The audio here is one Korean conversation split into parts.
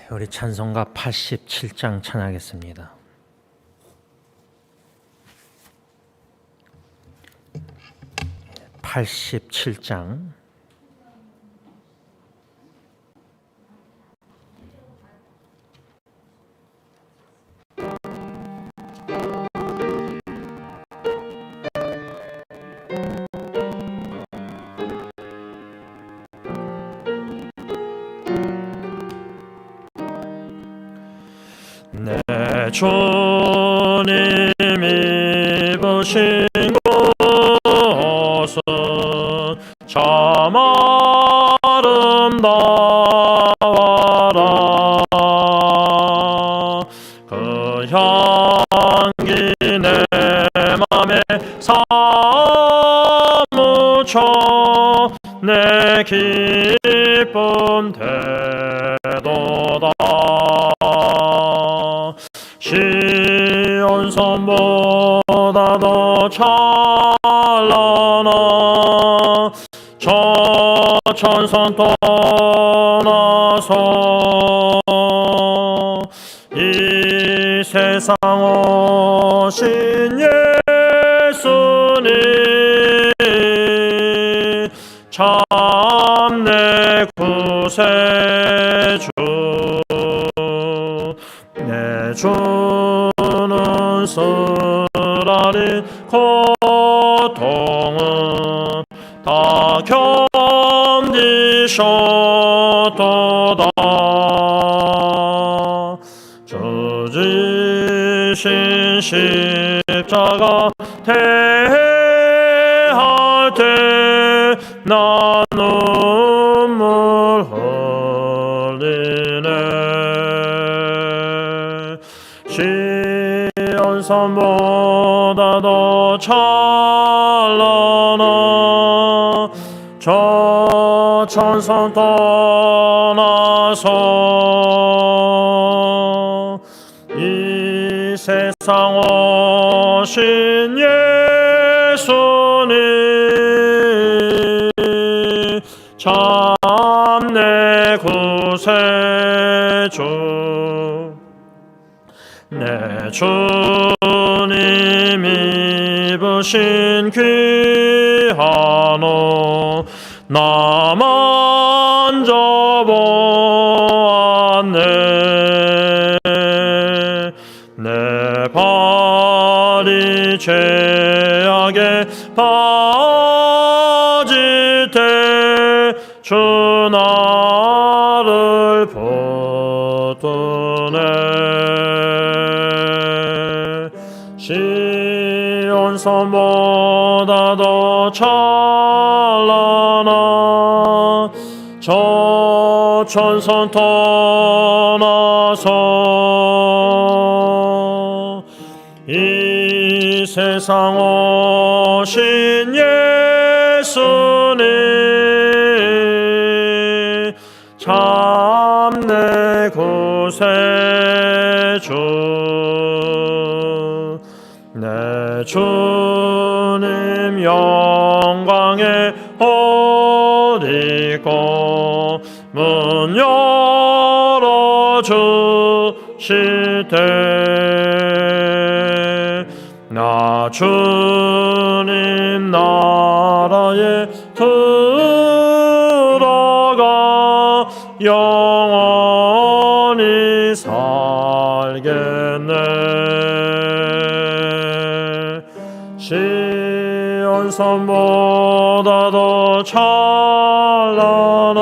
우리 찬송가 87장 찬양하겠습니다. (87장) 내 주님이 보신 곳은 참 아름다워라. 그 향기 내 맘에 사무쳐 내 기쁨 되도다. 시온산보다 더 찬란한 저 천성 떠나서 이 세상 오신 예수님 참 내 구세주. 내 주는 쓰라린 고통은 다 견디셨도다. 주 지신 십자가 대할 때 나 눈물 흘리네. 시온산보다 더 찬란한 저 천성 떠나서 이 세상 오신 예수님 참 내 구세주. 내 주님이 입으신 귀한 옷 나 만져보았네. 내 발이 죄악에 빠질 때 주 나를 붙드네. 시온산보다 더 찬란한 저 천성 떠나서 이 세상 오신 예수님 참 내 구세주. 내 주님 영광의 옷 입고 문 열어주실 때 나 주님 나라에 들어가 영원히 살겠네. 시온산보다 더 찬란한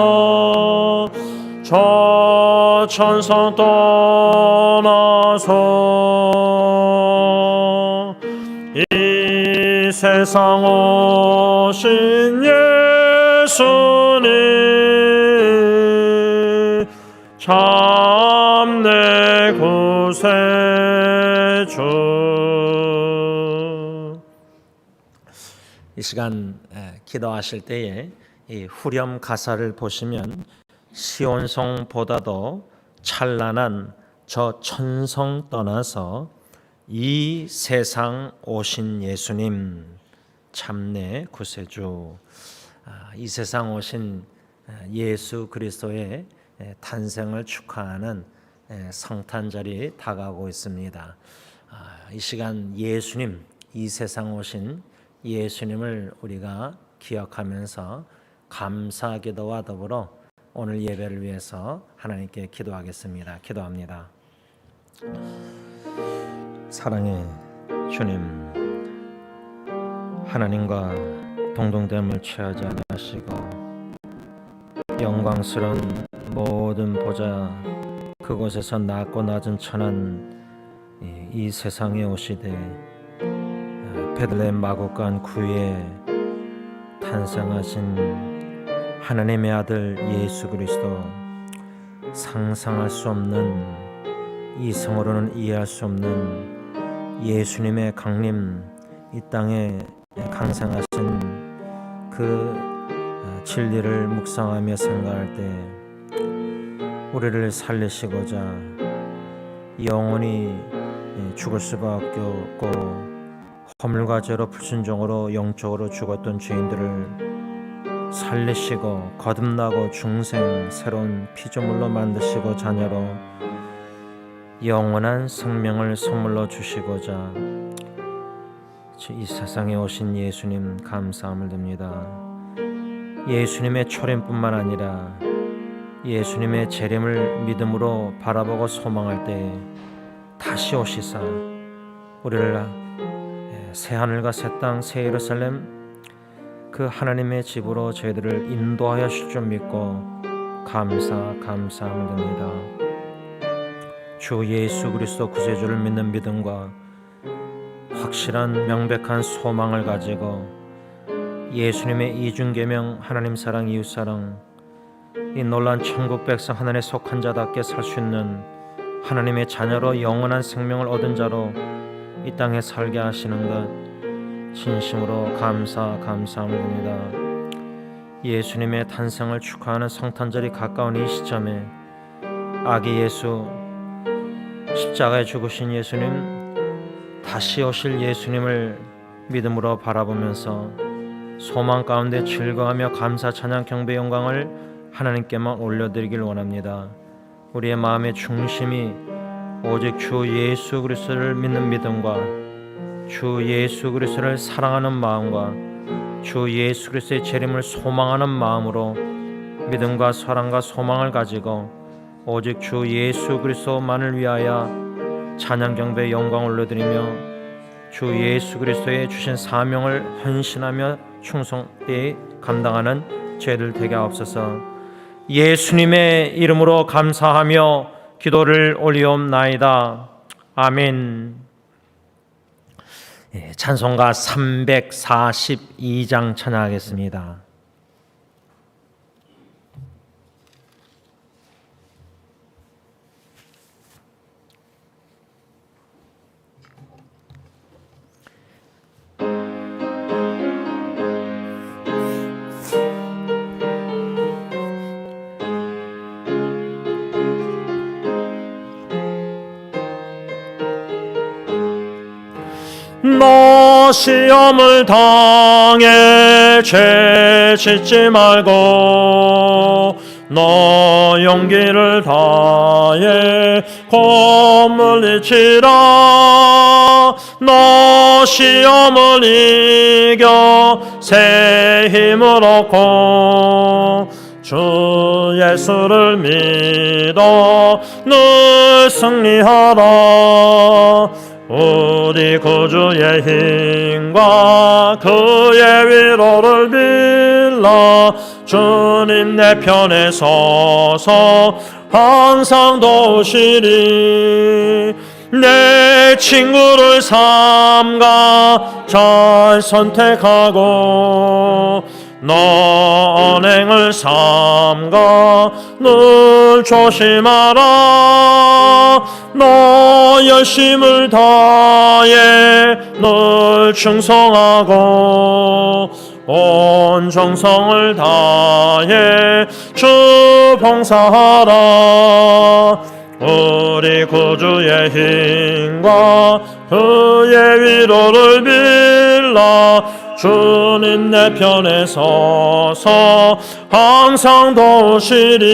저 천성 떠나서 이 세상 오신 예수님 참 내 구세주. 이 시간 기도하실 때에 이 후렴 가사를 보시면 시온성보다도 찬란한 저 천성 떠나서 이 세상 오신 예수님 참 내 구세주. 이 세상 오신 예수 그리스도의 탄생을 축하하는 성탄절이 다가오고 있습니다. 이 시간 예수님, 이 세상 오신 예수님을 우리가 기억하면서 감사 기도와 더불어 오늘 예배를 위해서 하나님께 기도하겠습니다. 기도합니다. 사랑의 주님, 하나님과 동등됨을 취하지 않으시고 영광스러운 모든 보좌 그곳에서 낮고 낮은 천한 이 세상에 오시되 베들레헴 마구간 구유에 탄생하신 하나님의 아들 예수 그리스도, 상상할 수 없는, 이성으로는 이해할 수 없는 예수님의 강림, 이 땅에 강상하신 그 진리를 묵상하며 생각할 때 우리를 살리시고자 영원히 죽을 수밖에 없고 허물과 죄로 불순종으로 영적으로 죽었던 죄인들을 살리시고 거듭나고 중생 새로운 피조물로 만드시고 자녀로 영원한 생명을 선물로 주시고자 이 세상에 오신 예수님 감사함을 드립니다. 예수님의 초림뿐만 아니라 예수님의 재림을 믿음으로 바라보고 소망할 때 다시 오시사 우리를 새하늘과 새 땅 새 예루살렘 그 하나님의 집으로 저희들을 인도하여 주실 줄 믿고 감사함을 드립니다. 주 예수 그리스도 구세주를 믿는 믿음과 확실한 명백한 소망을 가지고 예수님의 이중계명 하나님 사랑 이웃 사랑, 이 놀란 천국 백성 하나님에 속한 자답게 살 수 있는 하나님의 자녀로 영원한 생명을 얻은 자로 이 땅에 살게 하시는 것 진심으로 감사함을 드립니다. 예수님의 탄생을 축하하는 성탄절이 가까운 이 시점에 아기 예수, 십자가에 죽으신 예수님, 다시 오실 예수님을 믿음으로 바라보면서 소망 가운데 즐거워하며 감사 찬양 경배 영광을 하나님께만 올려드리길 원합니다. 우리의 마음의 중심이 오직 주 예수 그리스도를 믿는 믿음과 주 예수 그리스도를 사랑하는 마음과 주 예수 그리스도의 재림을 소망하는 마음으로 믿음과 사랑과 소망을 가지고 오직 주 예수 그리스도만을 위하여 찬양 경배 영광을 올려드리며 주 예수 그리스도의 주신 사명을 헌신하며 충성되이 감당하는 저희들 되게 하옵소서. 예수님의 이름으로 감사하며 기도를 올리옵나이다. 아멘. 찬송가 342장 찬양하겠습니다. 너 시험을 당해 죄 짓지 말고 너 용기를 다해 곰을 이치라. 너 시험을 이겨 새 힘을 얻고 주 예수를 믿어 늘 승리하라. 우리 구주의 힘과 그의 위로를 빌라. 주님 내 편에 서서 항상 도우시리. 내 친구를 삼가 잘 선택하고 너 언행을 삼가 늘 조심하라. 너 열심을 다해 늘 충성하고 온 정성을 다해 주 봉사하라. 우리 구주의 힘과 그의 위로를 빌라. 주님 내 편에 서서 항상 도우시리.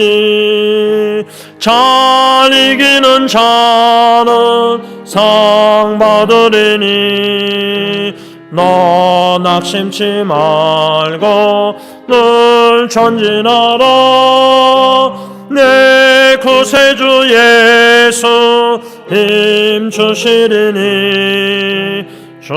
잘 이기는 자는 상 받으리니 너 낙심치 말고 늘 전진하라. 내 구세주 예수 힘 주시리니 주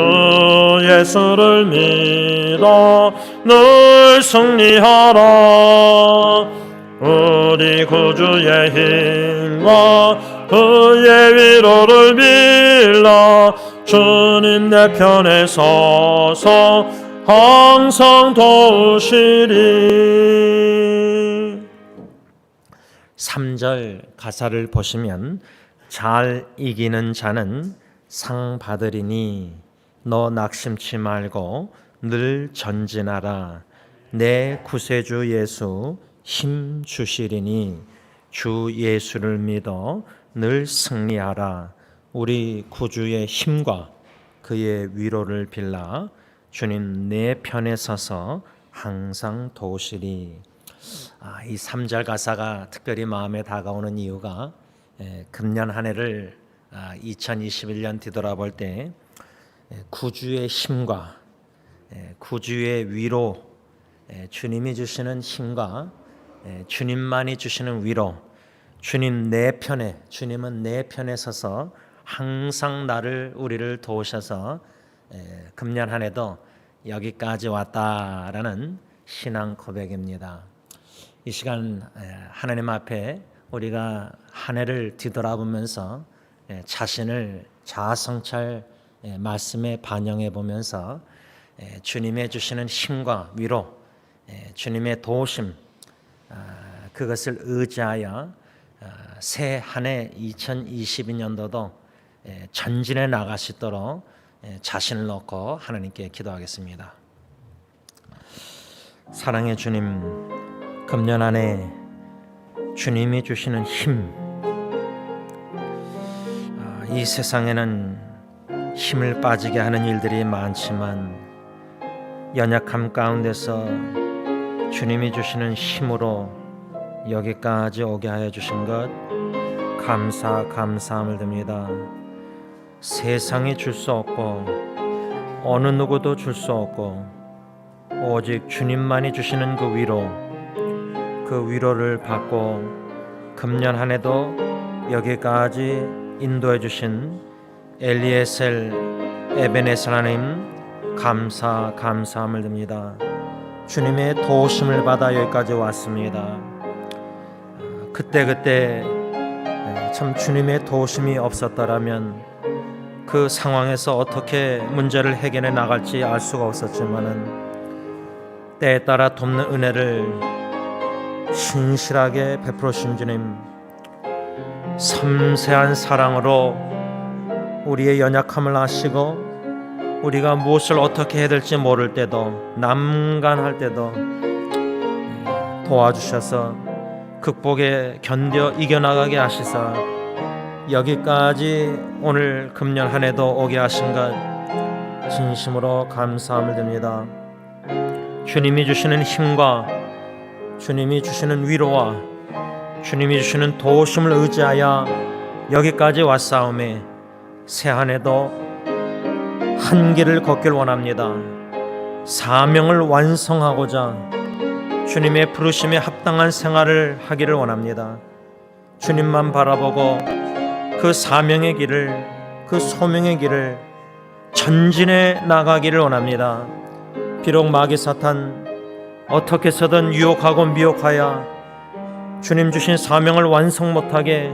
예수를 믿어 늘 승리하라. 우리 구주의 힘과 그의 위로를 빌라. 주님 내 편에 서서 항상 도우시리. 3절 가사를 보시면 잘 이기는 자는 상 받으리니 너 낙심치 말고 늘 전진하라. 내 구세주 예수 힘 주시리니 주 예수를 믿어 늘 승리하라. 우리 구주의 힘과 그의 위로를 빌라. 주님 내 편에 서서 항상 도우시리. 이 3절 가사가 특별히 마음에 다가오는 이유가 금년 한 해를 2021년 뒤돌아볼 때 구주의 힘과 구주의 위로, 주님이 주시는 힘과 주님만이 주시는 위로, 주님은 내 편에 서서 항상 우리를 도우셔서 금년 한 해도 여기까지 왔다라는 신앙 고백입니다. 이 시간 하나님 앞에 우리가 한 해를 뒤돌아보면서 자신을 자아성찰 말씀에 반영해 보면서 주님의 주시는 힘과 위로, 주님의 도우심, 그것을 의지하여 새 한 해 2022년도도 전진해 나갈 수 있도록 자신을 놓고 하나님께 기도하겠습니다. 사랑의 주님, 금년 한 해 주님이 주시는 힘, 이 세상에는 힘을 빠지게 하는 일들이 많지만 연약함 가운데서 주님이 주시는 힘으로 여기까지 오게 하여 주신 것 감사함을 드립니다. 세상이 줄 수 없고 어느 누구도 줄 수 없고 오직 주님만이 주시는 그 위로를 받고 금년 한 해도 여기까지 인도해 주신 엘리에셀 에베네셀 하나님 감사함을 드립니다. 주님의 도우심을 받아 여기까지 왔습니다. 그때 참 주님의 도우심이 없었더라면 그 상황에서 어떻게 문제를 해결해 나갈지 알 수가 없었지만은 때에 따라 돕는 은혜를 신실하게 베풀으신 주님, 섬세한 사랑으로 우리의 연약함을 아시고 우리가 무엇을 어떻게 해야 될지 모를 때도 남간할 때도 도와주셔서 극복에 견뎌 이겨나가게 하시사 여기까지 오늘 금년 한 해도 오게 하신 것 진심으로 감사함을 드립니다. 주님이 주시는 힘과 주님이 주시는 위로와 주님이 주시는 도우심을 의지하여 여기까지 왔사오매 새 한 해도 한 길을 걷길 원합니다. 사명을 완성하고자 주님의 부르심에 합당한 생활을 하기를 원합니다. 주님만 바라보고 그 사명의 길을, 그 소명의 길을 전진해 나가기를 원합니다. 비록 마귀 사탄 어떻게 해서든 유혹하고 미혹하여 주님 주신 사명을 완성 못하게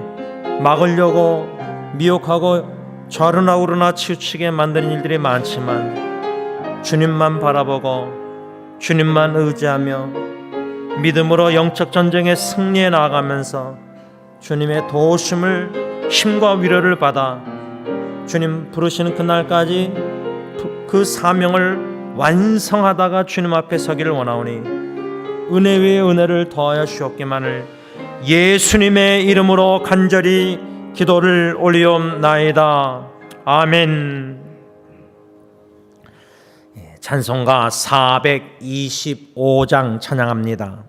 막으려고 미혹하고 좌르나 우르나 치우치게 만드는 일들이 많지만 주님만 바라보고 주님만 의지하며 믿음으로 영적 전쟁에 승리해 나아가면서 주님의 도우심을 힘과 위로를 받아 주님 부르시는 그날까지 그 사명을 완성하다가 주님 앞에 서기를 원하오니 은혜 위에 은혜를 더하여 주옵기만을 예수님의 이름으로 간절히 기도를 올리옵나이다. 아멘. 찬송가 425장 찬양합니다.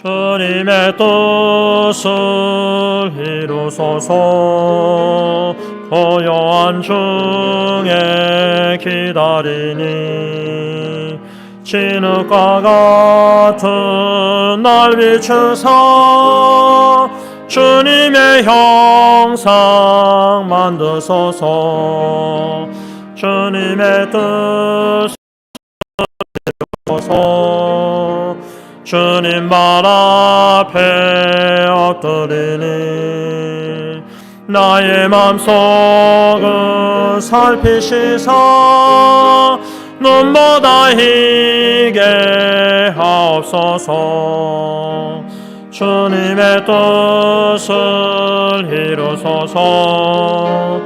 주님의 뜻을 이루소서. 고요한 중에 기다리니 진흙과 같은 날 비추사 주님의 형상 만드소서. 주님의 뜻을 이루소서. 주님 발 앞에 엎드리니 나의 맘속을 살피시사 눈보다 희게 하옵소서. 주님의 뜻을 이루소서.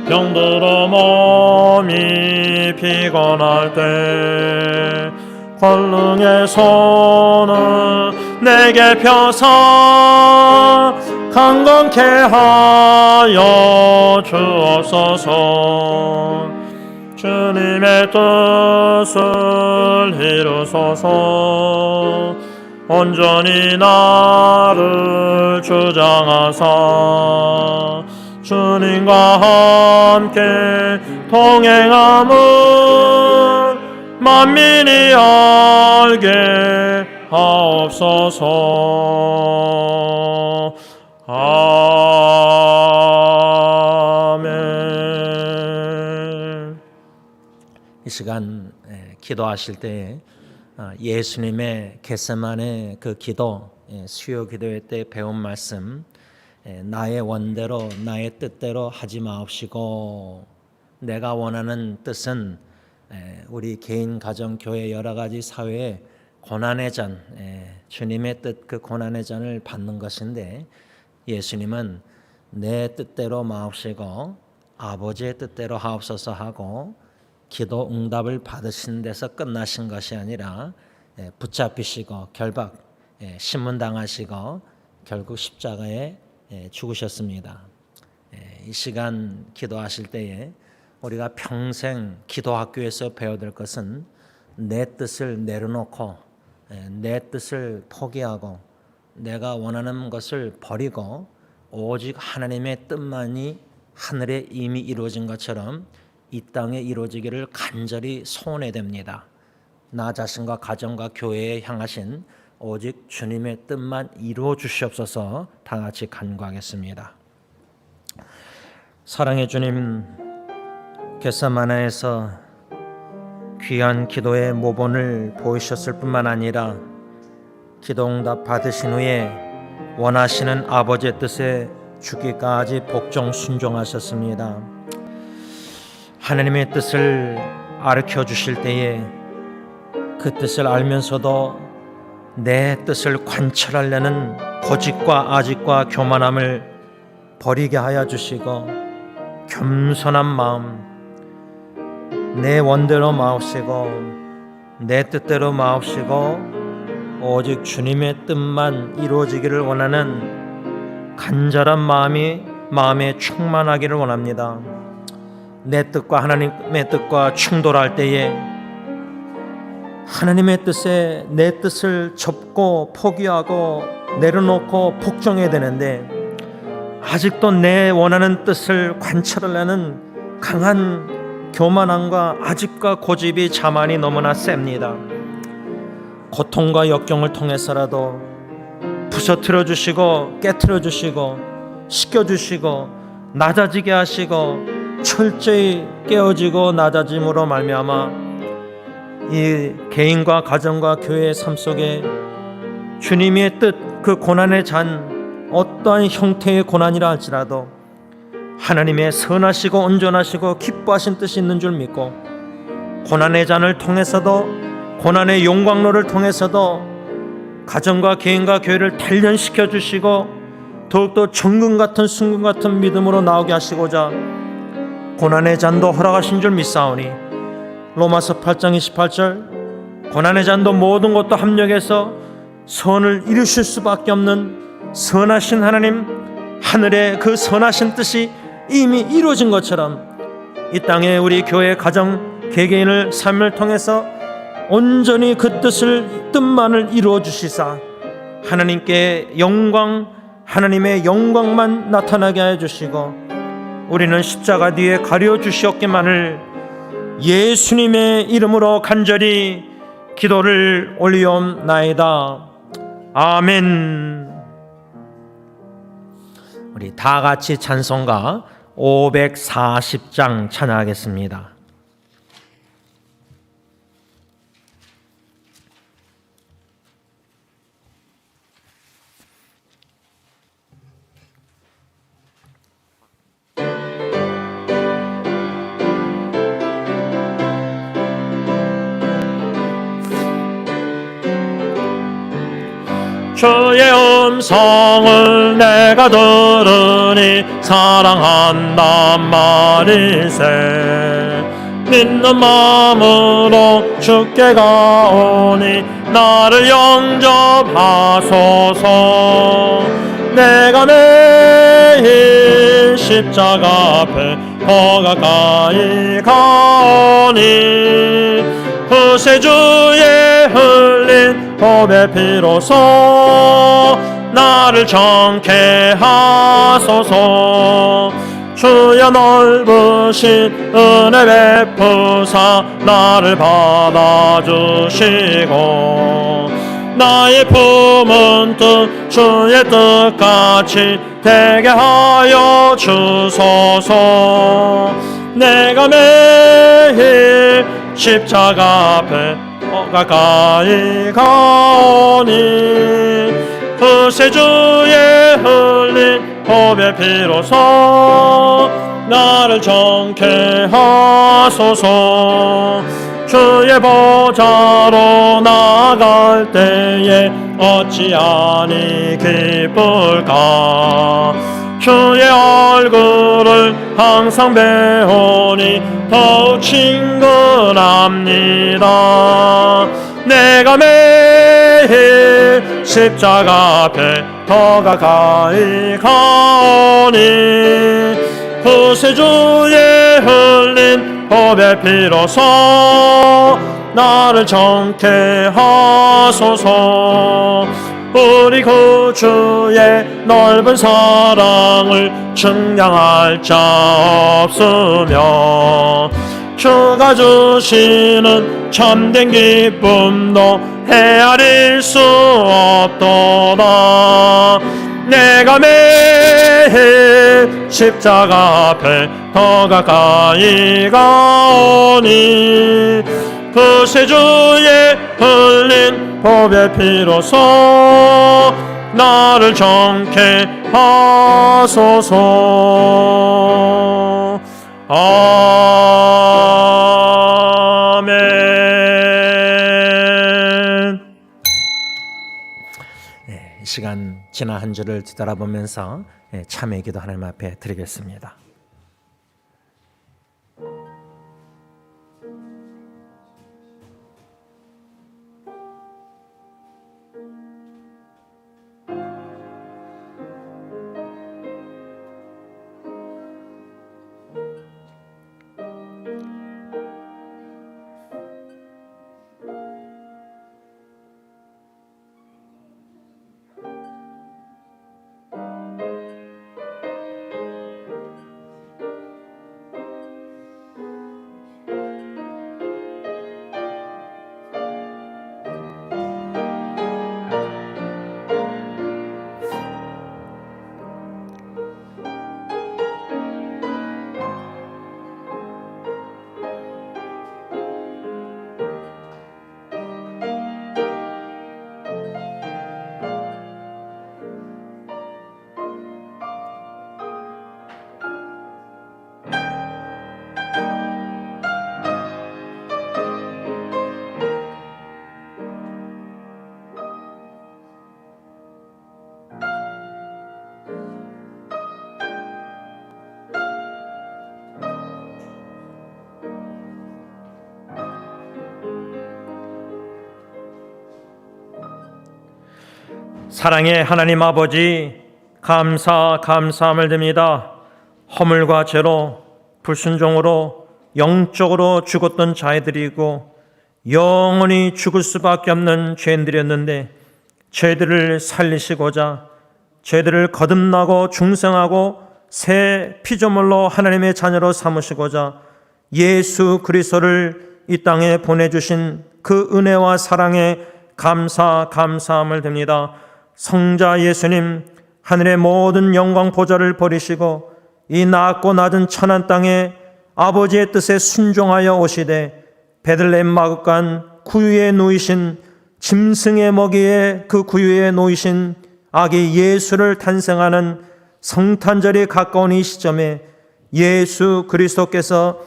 병들어 몸이 피곤할 때 권능의 손을 내게 펴사 강건케 하여 주옵소서. 주님의 뜻을 이루소서. 온전히 나를 주장하사 주님과 함께 동행함을 만민이 알게 하옵소서. 아멘. 이 시간 기도하실 때에 예수님의 겟세마네 그 기도, 수요 기도회 때 배운 말씀, 나의 원대로 나의 뜻대로 하지 마옵시고 내가 원하는 뜻은 우리 개인, 가정, 교회 여러 가지 사회의 고난의 잔, 주님의 뜻 그 고난의 잔을 받는 것인데 예수님은 내 뜻대로 마옵시고 아버지의 뜻대로 하옵소서 하고 기도 응답을 받으신 데서 끝나신 것이 아니라 붙잡히시고 결박, 신문당하시고 결국 십자가에 죽으셨습니다. 이 시간 기도하실 때에 우리가 평생 기도학교에서 배워야 될 것은 내 뜻을 내려놓고 내 뜻을 포기하고 내가 원하는 것을 버리고 오직 하나님의 뜻만이 하늘에 이미 이루어진 것처럼 이 땅에 이루어지기를 간절히 소원해야 됩니다. 나 자신과 가정과 교회에 향하신 오직 주님의 뜻만 이루어 주시옵소서. 다 같이 간구하겠습니다. 사랑의 주님, 겟세마네에서 귀한 기도의 모본을 보이셨을 뿐만 아니라 기도응답 받으신 후에 원하시는 아버지의 뜻에 죽기까지 복종 순종하셨습니다. 하나님의 뜻을 가르쳐 주실 때에 그 뜻을 알면서도 내 뜻을 관철하려는 고집과 아집과 교만함을 버리게 하여 주시고 겸손한 마음, 내 원대로 마옵시고 내 뜻대로 마옵시고 오직 주님의 뜻만 이루어지기를 원하는 간절한 마음에 충만하기를 원합니다. 내 뜻과 하나님의 뜻과 충돌할 때에 하나님의 뜻에 내 뜻을 접고 포기하고 내려놓고 복종해야 되는데 아직도 내 원하는 뜻을 관철하려는 강한 교만함과 아집과 고집이 자만이 너무나 셉니다. 고통과 역경을 통해서라도 부서뜨려 주시고 깨트려 주시고 시켜 주시고 낮아지게 하시고 철저히 깨어지고 낮아짐으로 말미암아 이 개인과 가정과 교회의 삶 속에 주님의 뜻 그 고난의 잔 어떠한 형태의 고난이라 할지라도 하나님의 선하시고 온전하시고 기뻐하신 뜻이 있는 줄 믿고 고난의 잔을 통해서도 고난의 용광로를 통해서도 가정과 개인과 교회를 단련시켜 주시고 더욱더 정금 같은 순금 같은 믿음으로 나오게 하시고자 고난의 잔도 허락하신 줄 믿사오니 로마서 8장 28절 고난의 잔도 모든 것도 합력해서 선을 이루실 수밖에 없는 선하신 하나님 하늘의 그 선하신 뜻이 이미 이루어진 것처럼 이 땅에 우리 교회 가정 개개인을 삶을 통해서 온전히 그 뜻만을 이루어 주시사 하나님께 하나님의 영광만 나타나게 해 주시고 우리는 십자가 뒤에 가려 주시옵기만을 예수님의 이름으로 간절히 기도를 올리옵나이다. 아멘. 우리 다 같이 찬송가 540장 찬양하겠습니다. 주의 음성을 내가 들으니 사랑한단 말이세. 믿는 마음으로 주께 가오니 나를 영접하소서. 내가 매일 십자가 앞에 더 가까이 가오니 구세주의 흘린 법의 피로소 나를 정케 하소서. 주여 넓으신 은혜 베푸사 나를 받아주시고 나의 품은 뜻 주의 뜻같이 되게 하여 주소서. 내가 매일 십자가 앞에 가까이 가오니 구세주의 흘린 법의 피로소 나를 정케 하소서. 주의 보좌로 나아갈 때에 어찌하니 기쁠까. 주의 얼굴을 항상 배우니 더욱 친근합니다. 내가 매일 십자가 앞에 더 가까이 가오니 구세주의 흘린 법의 피로소 나를 정케 하소서. 우리 구주의 넓은 사랑을 측량할 자 없으며 주가 주시는 참된 기쁨도 헤아릴 수 없도다. 내가 매일 십자가 앞에 더 가까이 가오니 구세주의 흘린 법의 피로소 나를 정케 하소서. 아멘. 이 시간 지난 한 주를 뒤돌아보면서 참회 기도 하나님 앞에 드리겠습니다. 사랑의 하나님 아버지, 감사함을 드립니다. 허물과 죄로 불순종으로 영적으로 죽었던 자애들이고 영원히 죽을 수밖에 없는 죄인들이었는데 죄들을 살리시고자 죄들을 거듭나고 중생하고 새 피조물로 하나님의 자녀로 삼으시고자 예수 그리스도를 이 땅에 보내주신 그 은혜와 사랑에 감사함을 드립니다. 성자 예수님, 하늘의 모든 영광 보좌를 버리시고 이 낮고 낮은 천한 땅에 아버지의 뜻에 순종하여 오시되 베들레헴 마구간 구유에 누이신 짐승의 먹이에 그 구유에 놓이신 아기 예수를 탄생하는 성탄절이 가까운 이 시점에 예수 그리스도께서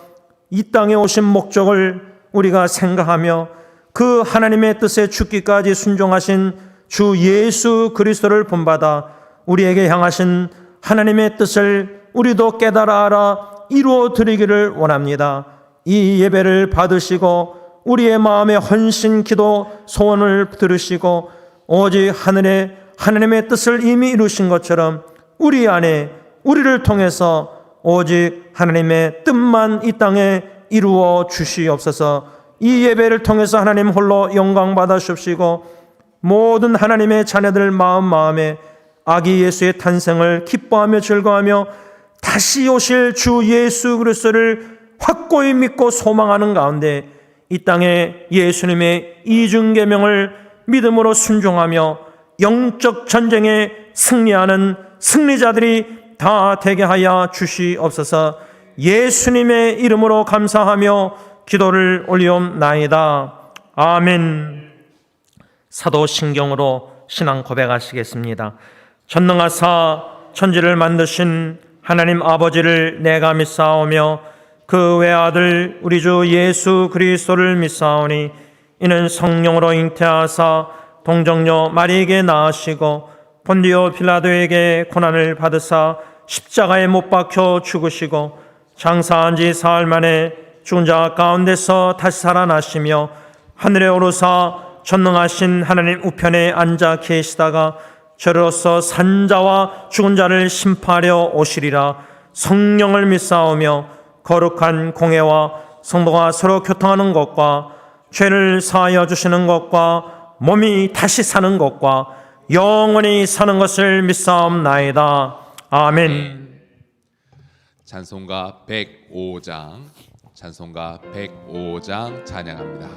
이 땅에 오신 목적을 우리가 생각하며 그 하나님의 뜻에 죽기까지 순종하신 주 예수 그리스도를 본받아 우리에게 향하신 하나님의 뜻을 우리도 깨달아 알아 이루어 드리기를 원합니다. 이 예배를 받으시고 우리의 마음의 헌신 기도 소원을 들으시고 오직 하나님의 뜻을 이미 이루신 것처럼 우리 안에 우리를 통해서 오직 하나님의 뜻만 이 땅에 이루어 주시옵소서. 이 예배를 통해서 하나님 홀로 영광 받아 주시고 모든 하나님의 자녀들 마음에 아기 예수의 탄생을 기뻐하며 즐거워하며 다시 오실 주 예수 그리스도를 확고히 믿고 소망하는 가운데 이 땅에 예수님의 이중계명을 믿음으로 순종하며 영적 전쟁에 승리하는 승리자들이 다 되게 하여 주시옵소서. 예수님의 이름으로 감사하며 기도를 올리옵나이다. 아멘. 사도신경으로 신앙 고백하시겠습니다. 전능하사 천지를 만드신 하나님 아버지를 내가 믿사오며 그 외아들 우리 주 예수 그리스도를 믿사오니 이는 성령으로 잉태하사 동정녀 마리에게 낳으시고 본디오 빌라도에게 고난을 받으사 십자가에 못 박혀 죽으시고 장사한 지 사흘 만에 죽은 자 가운데서 다시 살아나시며 하늘에 오르사 전능하신 하나님 우편에 앉아 계시다가 저로서 산자와 죽은 자를 심판하려 오시리라. 성령을 믿사오며 거룩한 공회와 성도가 서로 교통하는 것과 죄를 사하여 주시는 것과 몸이 다시 사는 것과 영원히 사는 것을 믿사옵나이다. 아멘. 찬송가 105장 찬양합니다.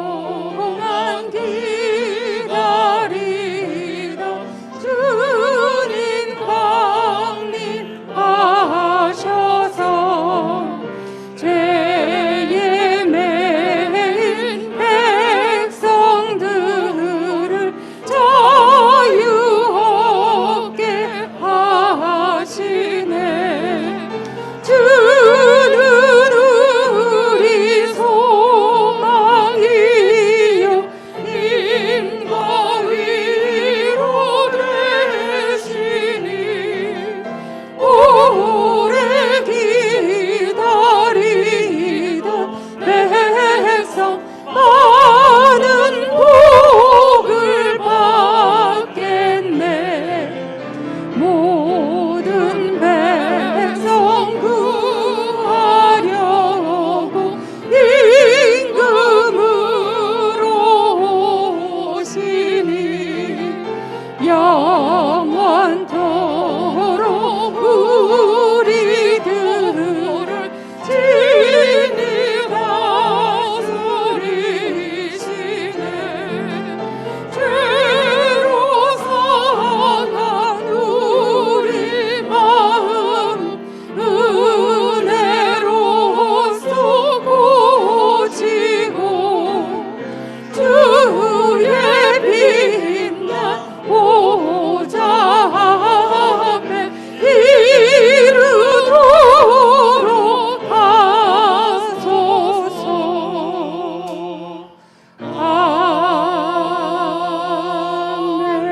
오랫동안 기다리던 주님 강림하셔서 죄에 매인 백성들을 자유롭게 하시네. 주는 우리 소망이요 힘과 위로 되시니 오래 기다리던 백성 많은 복을 받겠네. 모든 백성 구하려고 임금으로 오시니 영원토록 우리들을 진히 다스리시네. 죄로 상한 우리 마음 은혜로써 고치고 주의 빛난 보좌 앞에 이르도록 하소서. 아멘.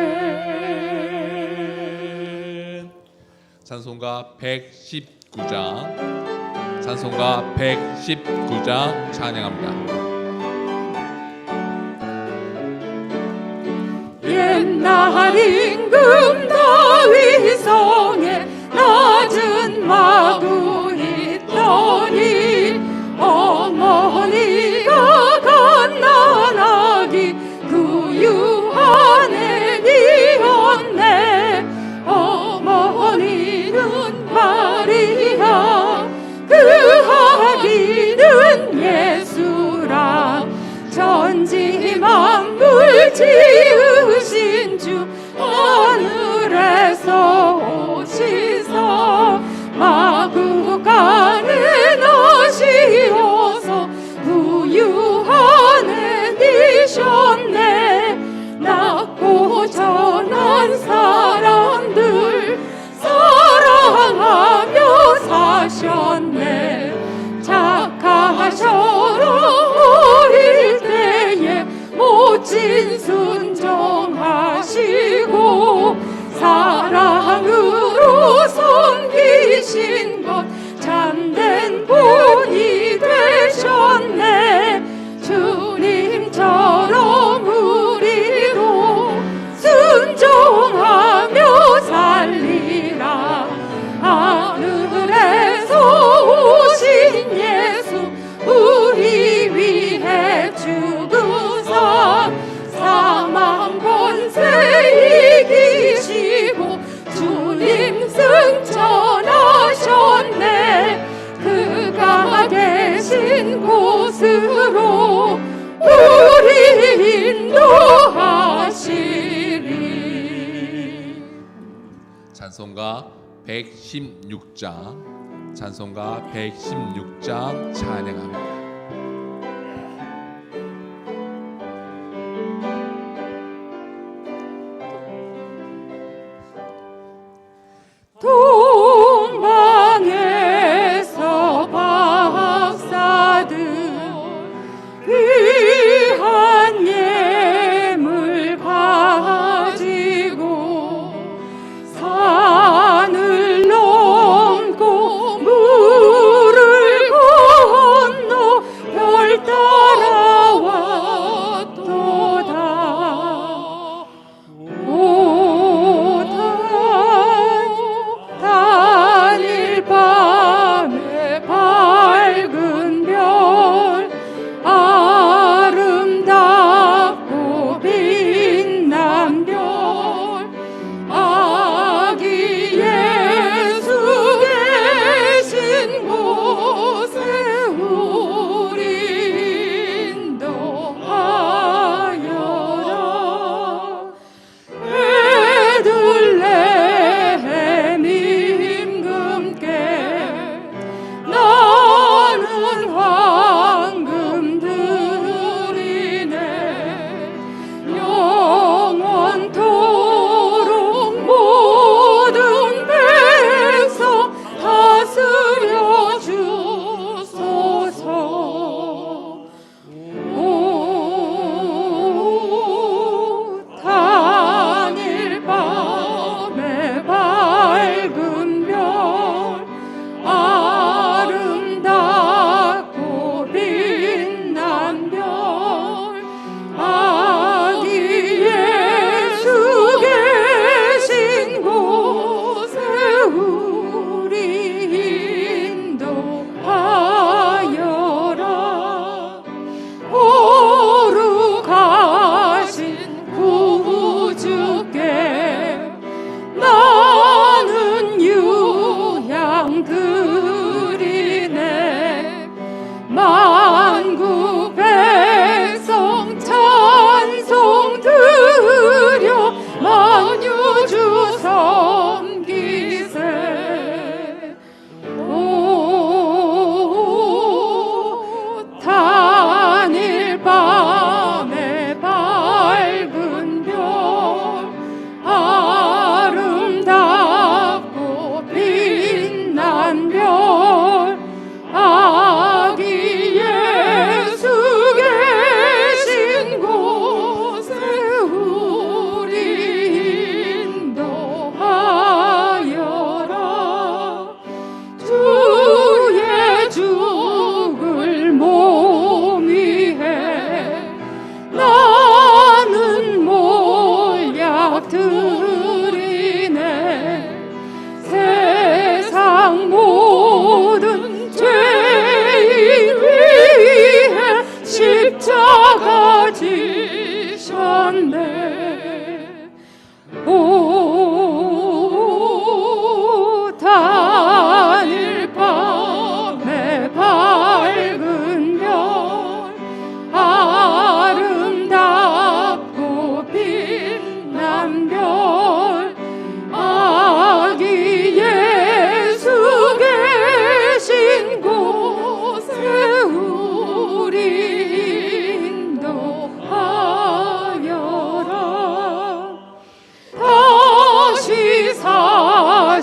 찬송가 119장 찬양합니다. 옛날 임금 다윗 마리아 그 아기는 예수라 전지 만물 지으신 주 하늘에서 오시사 마구간에 나시어서 부유 안에 니셨네 낳고 전한 사람들 사랑하며 사셨네 착하셔라 어릴 때에 모친 순종하시고 사랑으로 섬기신 것 참된 본이 되셨네 주님처럼 우리도 순종하며 살리라 하늘에서 오신 예수 우리 위해 죽으사 사망 권세 이기시고 주님 승천하셨네 그가 계신 곳으로 우리 인도하시리. 찬송가 116장 찬송가 116장 찬양합니다. 동방에서 박사들 귀한 예물 가지고 산을 넘고 물을 건너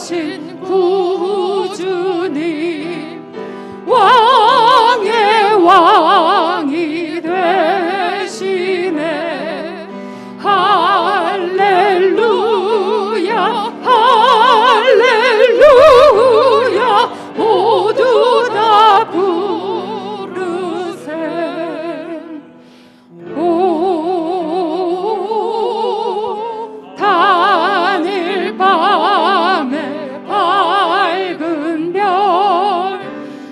하신 구주님 왕의 왕이 되시네. 할렐루야 할렐루야 모두 다 부르세. 오 단일 밤에 밝은 별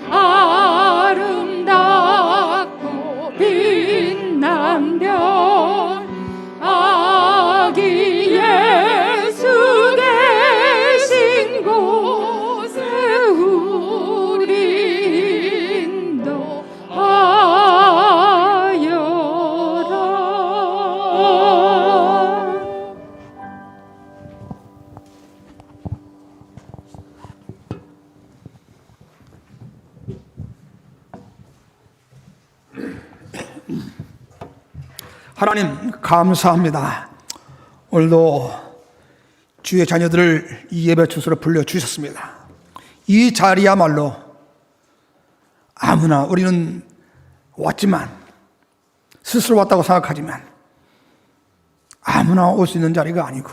아름답고 빛난 별 아기 예수 계신 곳에 우리 인도하여라. 하나님 감사합니다. 오늘도 주의 자녀들을 이 예배 주소로 불러주셨습니다. 이 자리야말로 아무나 우리는 왔지만 스스로 왔다고 생각하지만 아무나 올 수 있는 자리가 아니고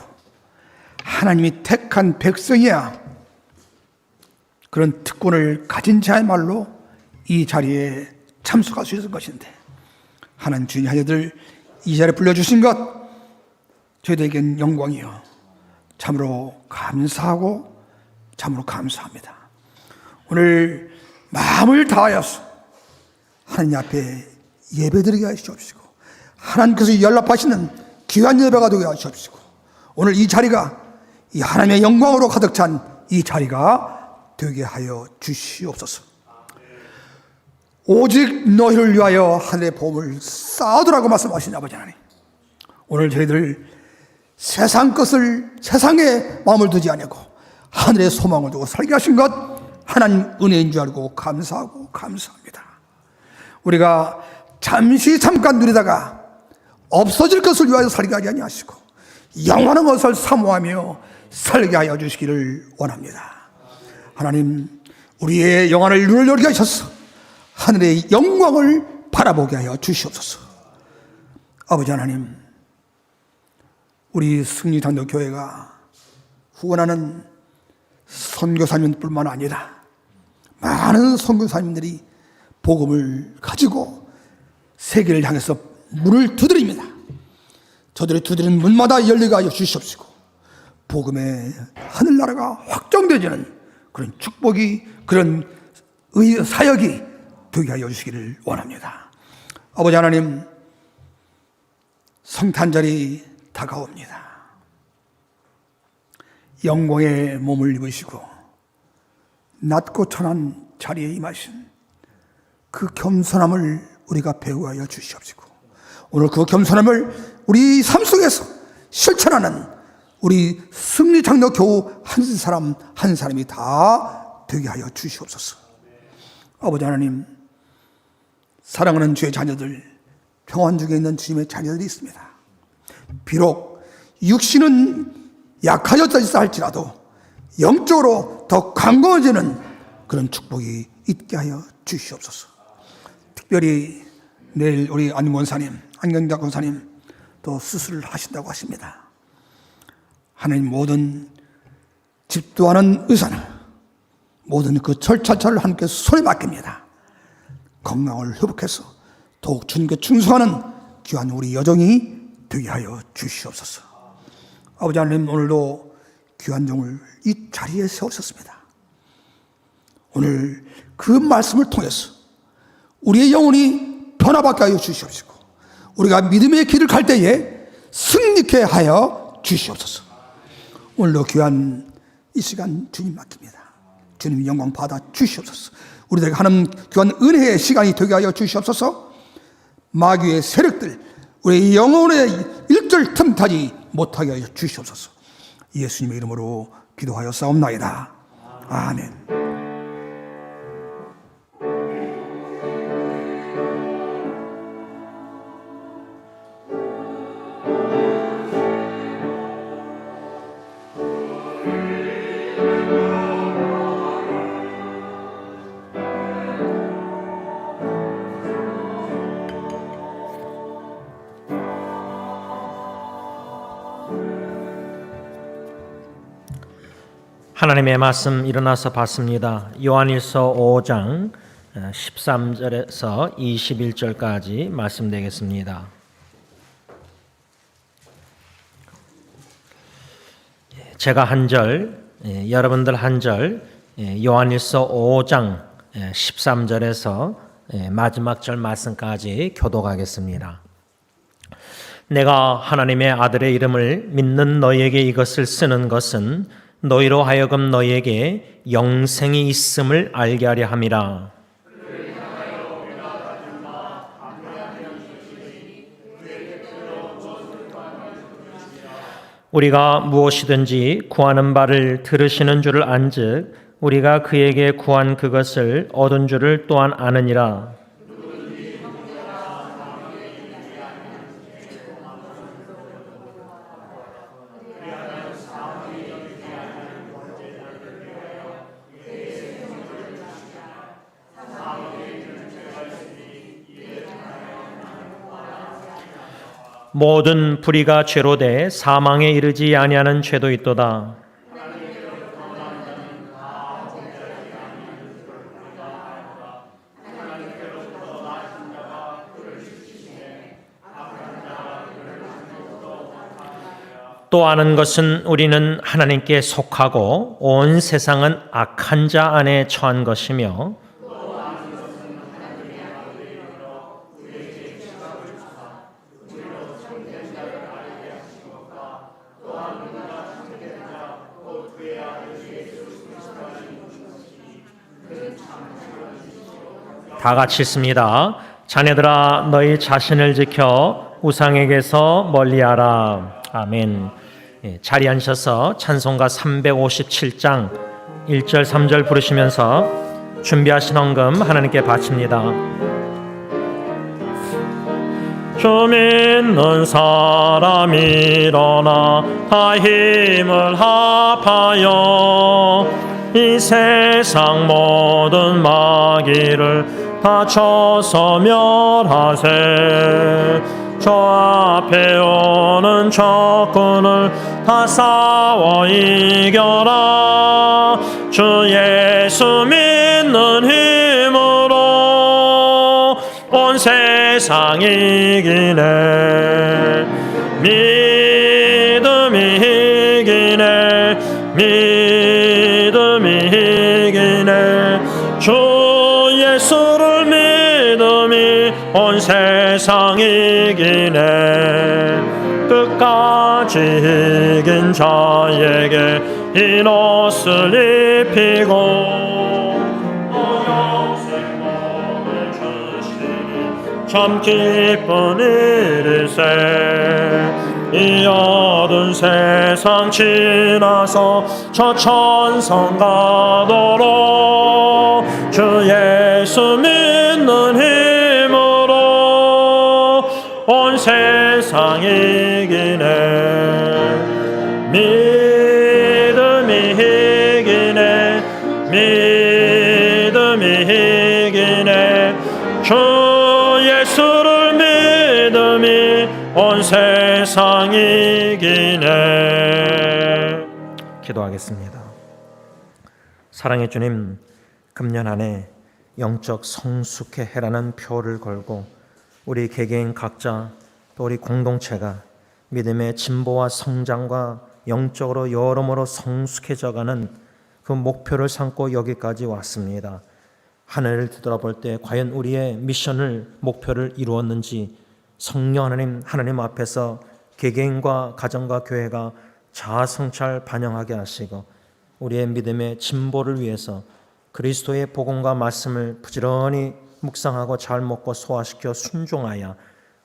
하나님이 택한 백성이야 그런 특권을 가진 자야말로 이 자리에 참석할 수 있을 것인데 하나님 주의 자녀들 이 자리에 불러주신 것 저희들에겐 영광이요 참으로 감사하고 참으로 감사합니다. 오늘 마음을 다하여서 하나님 앞에 예배드리게 하시옵시고 하나님께서 연락하시는 귀한 예배가 되게 하시옵시고 오늘 이 자리가 이 하나님의 영광으로 가득 찬 이 자리가 되게 하여 주시옵소서. 오직 너희를 위하여 하늘의 복을 쌓으라고 말씀하신 아버지 하나님, 오늘 저희들 세상 것을 세상에 마음을 두지 아니하고 하늘의 소망을 두고 살게 하신 것 하나님 은혜인 줄 알고 감사하고 감사합니다. 우리가 잠깐 누리다가 없어질 것을 위하여 살게 하지 아니하시고 영원한 것을 사모하며 살게 하여 주시기를 원합니다. 하나님 우리의 영혼을 눈을 열게 하셔서 하늘의 영광을 바라보게 하여 주시옵소서. 아버지 하나님, 우리 승리장로교회가 후원하는 선교사님뿐만 아니라 많은 선교사님들이 복음을 가지고 세계를 향해서 문을 두드립니다. 저들이 두드리는 문마다 열리게 하여 주시옵시고 복음의 하늘나라가 확정되지는 그런 축복이, 그런 사역이 되게 하여 주시기를 원합니다. 아버지 하나님, 성탄절이 다가옵니다. 영광의 몸을 입으시고 낮고 천한 자리에 임하신 그 겸손함을 우리가 배우하여 주시옵시고 오늘 그 겸손함을 우리 삶 속에서 실천하는 우리 승리장로교우 한 사람 한 사람이 다 되게 하여 주시옵소서. 아버지 하나님, 사랑하는 주의 자녀들, 평안 중에 있는 주님의 자녀들이 있습니다. 비록 육신은 약하였다 할지라도 영적으로 더 강건해지는 그런 축복이 있게 하여 주시옵소서. 특별히 내일 우리 안원사님, 안경작 권사님 또 수술을 하신다고 하십니다. 하나님, 모든 집도하는 의사는 모든 그 절차를 함께 손에 맡깁니다. 건강을 회복해서 더욱 주님께 충성하는 귀한 우리 여정이 되게 하여 주시옵소서. 아버지 하나님, 오늘도 귀한 종을 이 자리에 세우셨습니다. 오늘 그 말씀을 통해서 우리의 영혼이 변화받게 하여 주시옵시고 우리가 믿음의 길을 갈 때에 승리케 하여 주시옵소서. 오늘도 귀한 이 시간 주님 맡깁니다. 주님 영광 받아 주시옵소서. 우리들에게 하는 귀한 은혜의 시간이 되게 하여 주시옵소서. 마귀의 세력들 우리 영혼의 일절 틈타지 못하게 하여 주시옵소서. 예수님의 이름으로 기도하여 싸움나이다. 아멘. 하나님의 말씀 일어나서 봤습니다. 요한일서 5장 13절에서 21절까지 말씀되겠습니다. 제가 한 절, 여러분들 한 절, 요한일서 5장 13절에서 마지막 절 말씀까지 교독하겠습니다. 내가 하나님의 아들의 이름을 믿는 너희에게 이것을 쓰는 것은 너희로 하여금 너희에게 영생이 있음을 알게 하려 함이라. 우리가 무엇이든지 구하는 바를 들으시는 줄을 안즉 우리가 그에게 구한 그것을 얻은 줄을 또한 아느니라. 모든 불의가 죄로 돼 사망에 이르지 아니하는 죄도 있도다. 또 아는 것은 우리는 하나님께 속하고 온 세상은 악한 자 안에 처한 것이며 다 같이 읽습니다. 자녀들아 너희 자신을 지켜 우상에게서 멀리하라. 아멘. 자리에 앉으셔서 찬송가 357장 1절 3절 부르시면서 준비하신 헌금 하나님께 바칩니다. 주 믿는 사람 일어나 다 힘을 합하여 이 세상 모든 마귀를 다 쳐서 멸하세. 저 앞에 오는 적군을 다 싸워 이겨라. 주 예수 믿는 힘으로 온 세상 이기네. 믿음이 이기네. 믿음이 이기네. 주 예수를 믿음이 온 세상 이기네. 끝까지 이긴 자에게 이 옷을 입히고 영생 복을 주시니 참 기쁜 일일세. 이 어두운 세상 지나서 저 천성 가도록 주 예수 믿는 힘으로 온 세상 이기네. 믿음이 이기네. 믿음이 이기네. 주 예수를 믿음이 온 세상 이기네. 기도하겠습니다. 사랑의 주님, 금년 한 해 영적 성숙의 해라는 표를 걸고 우리 개개인 각자 또 우리 공동체가 믿음의 진보와 성장과 영적으로 여러모로 성숙해져가는 그 목표를 삼고 여기까지 왔습니다. 한 해를 뒤돌아볼 때 과연 우리의 미션을 목표를 이루었는지 성령 하나님 앞에서 개개인과 가정과 교회가 자아성찰 반영하게 하시고 우리의 믿음의 진보를 위해서 그리스도의 복음과 말씀을 부지런히 묵상하고 잘 먹고 소화시켜 순종하여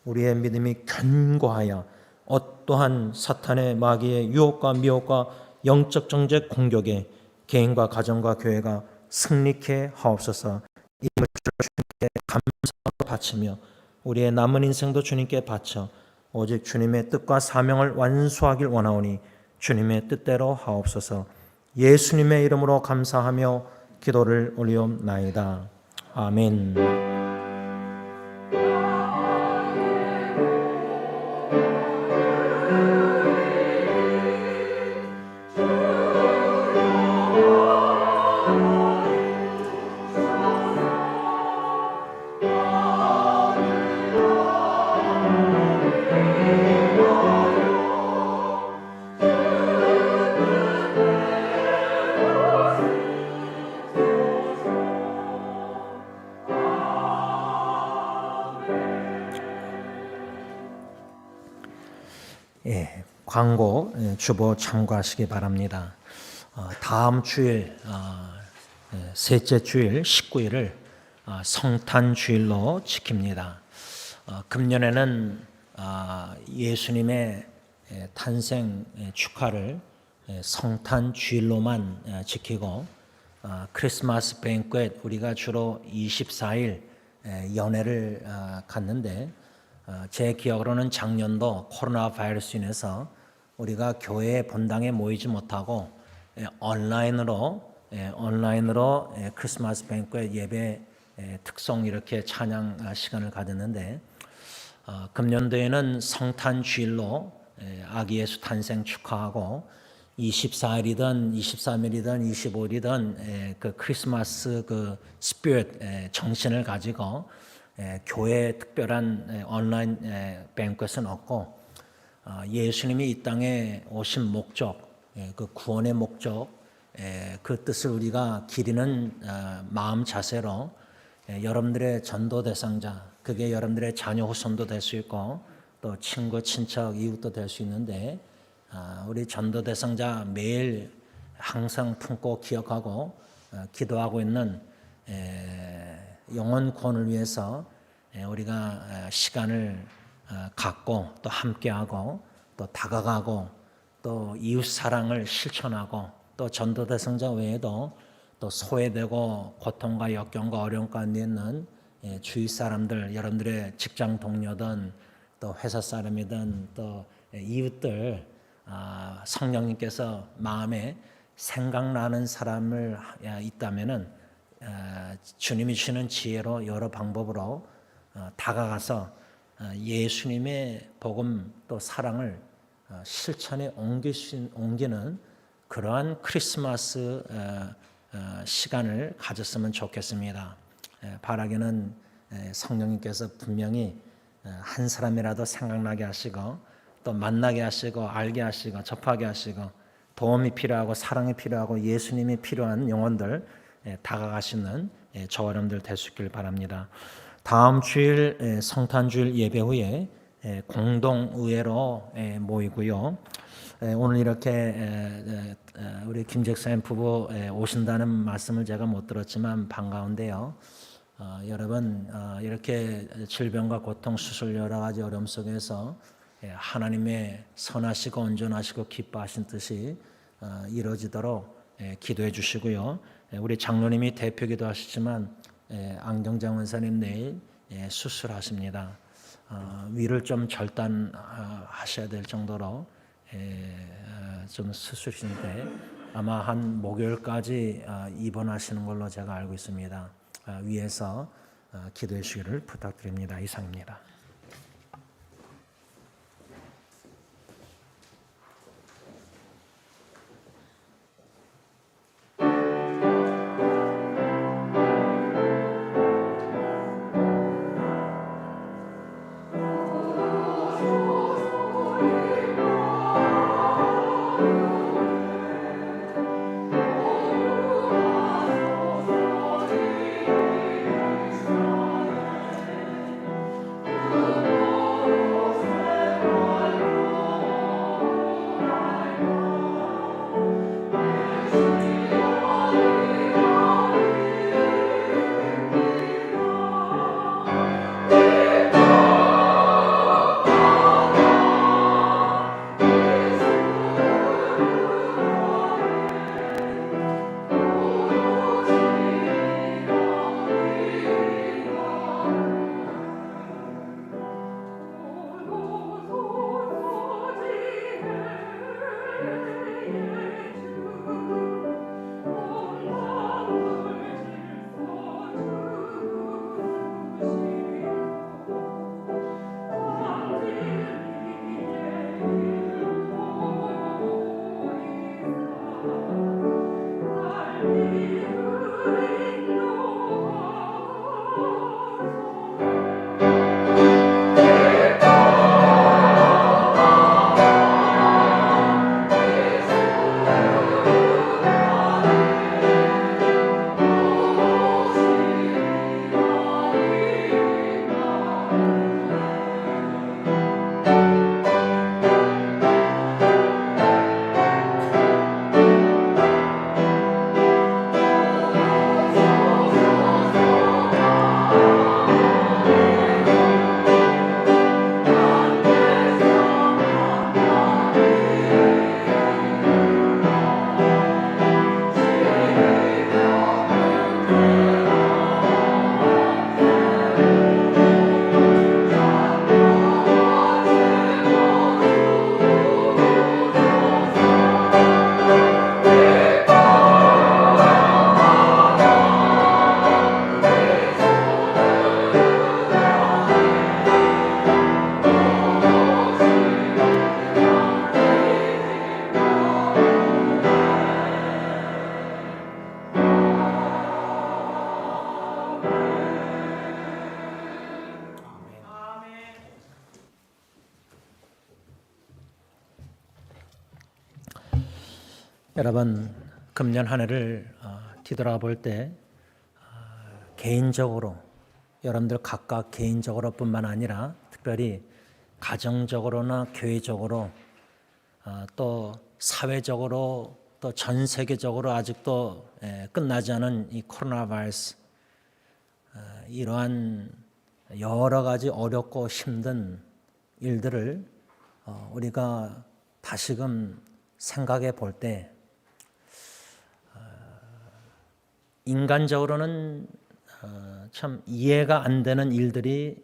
우리의 믿음이 견고하여 어떠한 사탄의 마귀의 유혹과 미혹과 영적 정죄 공격에 개인과 가정과 교회가 승리케 하옵소서. 이 물질을 주님께 감사하고 바치며 우리의 남은 인생도 주님께 바쳐 오직 주님의 뜻과 사명을 완수하길 원하오니 주님의 뜻대로 하옵소서. 예수님의 이름으로 감사하며 기도를 올리옵나이다. 아멘. 광고 주보 참고하시기 바랍니다. 다음 주일 셋째 주일 19일을 성탄 주일로 지킵니다. 금년에는 예수님의 탄생 축하를 성탄 주일로만 지키고 크리스마스 뱅퀘트 우리가 주로 24일 연회를 갔는데 제 기억으로는 작년도 코로나 바이러스 인해서 우리가 교회 본당에 모이지 못하고 온라인으로 크리스마스 뱅퀘트 예배 특송 이렇게 찬양 시간을 가졌는데 금년도에는 성탄 주일로 아기 예수 탄생 축하하고 24일이든 23일이든 25일이든 그 크리스마스 그 스피릿 정신을 가지고 교회에 특별한 온라인 뱅퀘트는 없고 예수님이 이 땅에 오신 목적, 그 구원의 목적, 그 뜻을 우리가 기리는 마음 자세로 여러분들의 전도 대상자, 그게 여러분들의 자녀 후손도 될 수 있고 또 친구, 친척, 이웃도 될 수 있는데 우리 전도 대상자 매일 항상 품고 기억하고 기도하고 있는 영혼 구원을 위해서 우리가 시간을 갖고 또 함께하고 또 다가가고 또 이웃 사랑을 실천하고 또 전도 대상자 외에도 또 소외되고 고통과 역경과 어려움 가운데 있는 주위 사람들, 여러분들의 직장 동료든 또 회사 사람이든 또 이웃들 성령님께서 마음에 생각나는 사람을 있다면은 주님이 주시는 지혜로 여러 방법으로 다가가서 예수님의 복음 또 사랑을 실천에 옮기는 그러한 크리스마스 시간을 가졌으면 좋겠습니다. 바라기는 성령님께서 분명히 한 사람이라도 생각나게 하시고 또 만나게 하시고 알게 하시고 접하게 하시고 도움이 필요하고 사랑이 필요하고 예수님이 필요한 영혼들 다가가시는 저와 여러분들 될 수 있길 바랍니다. 다음 주일 성탄주일 예배 후에 공동의회로 모이고요. 오늘 이렇게 우리 김잭사님 부부 오신다는 말씀을 제가 못 들었지만 반가운데요. 여러분 이렇게 질병과 고통, 수술 여러 가지 어려움 속에서 하나님의 선하시고 온전하시고 기뻐하신 뜻이 이루어지도록 기도해 주시고요. 우리 장로님이 대표기도 하시지만 안경장 원사님 내일 수술하십니다. 위를 좀 절단하셔야 될 정도로 좀 수술인데 아마 한 목요일까지 입원하시는 걸로 제가 알고 있습니다. 위에서 기도해 주시기를 부탁드립니다. 이상입니다. 여러분, 금년 한 해를 뒤돌아볼 때 개인적으로 여러분들 각각 개인적으로뿐만 아니라 특별히 가정적으로나 교회적으로 또 사회적으로 또 전 세계적으로 아직도 끝나지 않은 이 코로나 바이러스, 이러한 여러 가지 어렵고 힘든 일들을 우리가 다시금 생각해 볼 때 인간적으로는 참 이해가 안 되는 일들이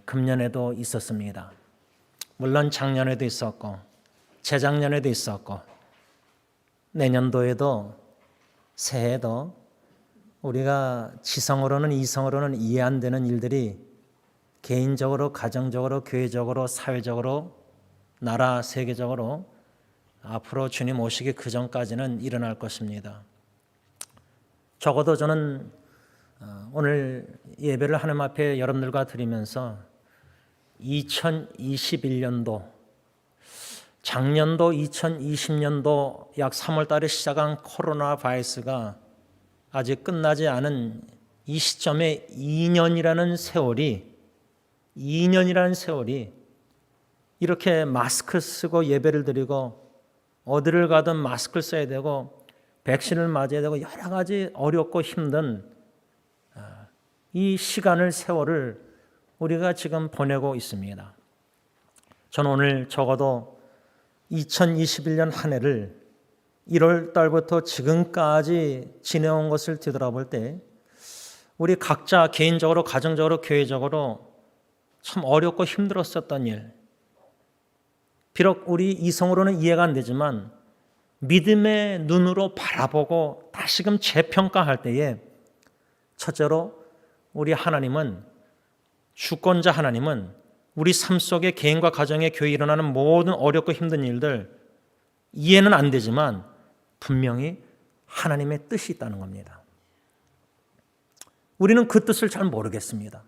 금년에도 있었습니다. 물론 작년에도 있었고 재작년에도 있었고 내년도에도 새해에도 우리가 지성으로는 이성으로는 이해 안 되는 일들이 개인적으로, 가정적으로, 교회적으로, 사회적으로, 나라, 세계적으로 앞으로 주님 오시기 그 전까지는 일어날 것입니다. 적어도 저는 오늘 예배를 하나님 앞에 여러분들과 드리면서 2021년도, 작년도 2020년도 약 3월 달에 시작한 코로나 바이러스가 아직 끝나지 않은 이 시점에 2년이라는 세월이 이렇게 마스크 쓰고 예배를 드리고 어디를 가든 마스크를 써야 되고 백신을 맞아야 되고 여러 가지 어렵고 힘든 이 시간을, 세월을 우리가 지금 보내고 있습니다. 저는 오늘 적어도 2021년 한 해를 1월 달부터 지금까지 지내온 것을 뒤돌아볼 때 우리 각자 개인적으로, 가정적으로, 교회적으로 참 어렵고 힘들었었던 일, 비록 우리 이성으로는 이해가 안 되지만 믿음의 눈으로 바라보고 다시금 재평가할 때에 첫째로 우리 하나님은, 주권자 하나님은 우리 삶 속에 개인과 가정에 교회에 일어나는 모든 어렵고 힘든 일들 이해는 안 되지만 분명히 하나님의 뜻이 있다는 겁니다. 우리는 그 뜻을 잘 모르겠습니다.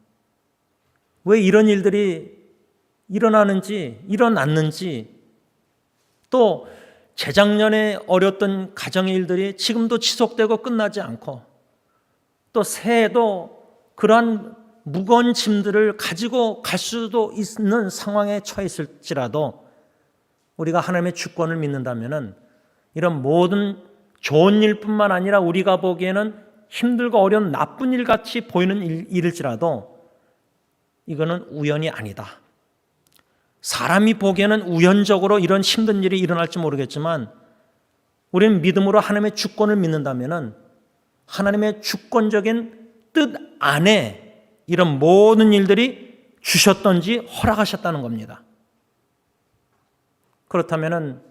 왜 이런 일들이 일어났는지, 또 재작년에 어려웠던 가정의 일들이 지금도 지속되고 끝나지 않고, 또 새해에도 그러한 무거운 짐들을 가지고 갈 수도 있는 상황에 처해 있을지라도 우리가 하나님의 주권을 믿는다면 이런 모든 좋은 일뿐만 아니라 우리가 보기에는 힘들고 어려운 나쁜 일같이 보이는 일일지라도 이거는 우연이 아니다. 사람이 보기에는 우연적으로 이런 힘든 일이 일어날지 모르겠지만 우리는 믿음으로 하나님의 주권을 믿는다면 하나님의 주권적인 뜻 안에 이런 모든 일들이 주셨던지 허락하셨다는 겁니다. 그렇다면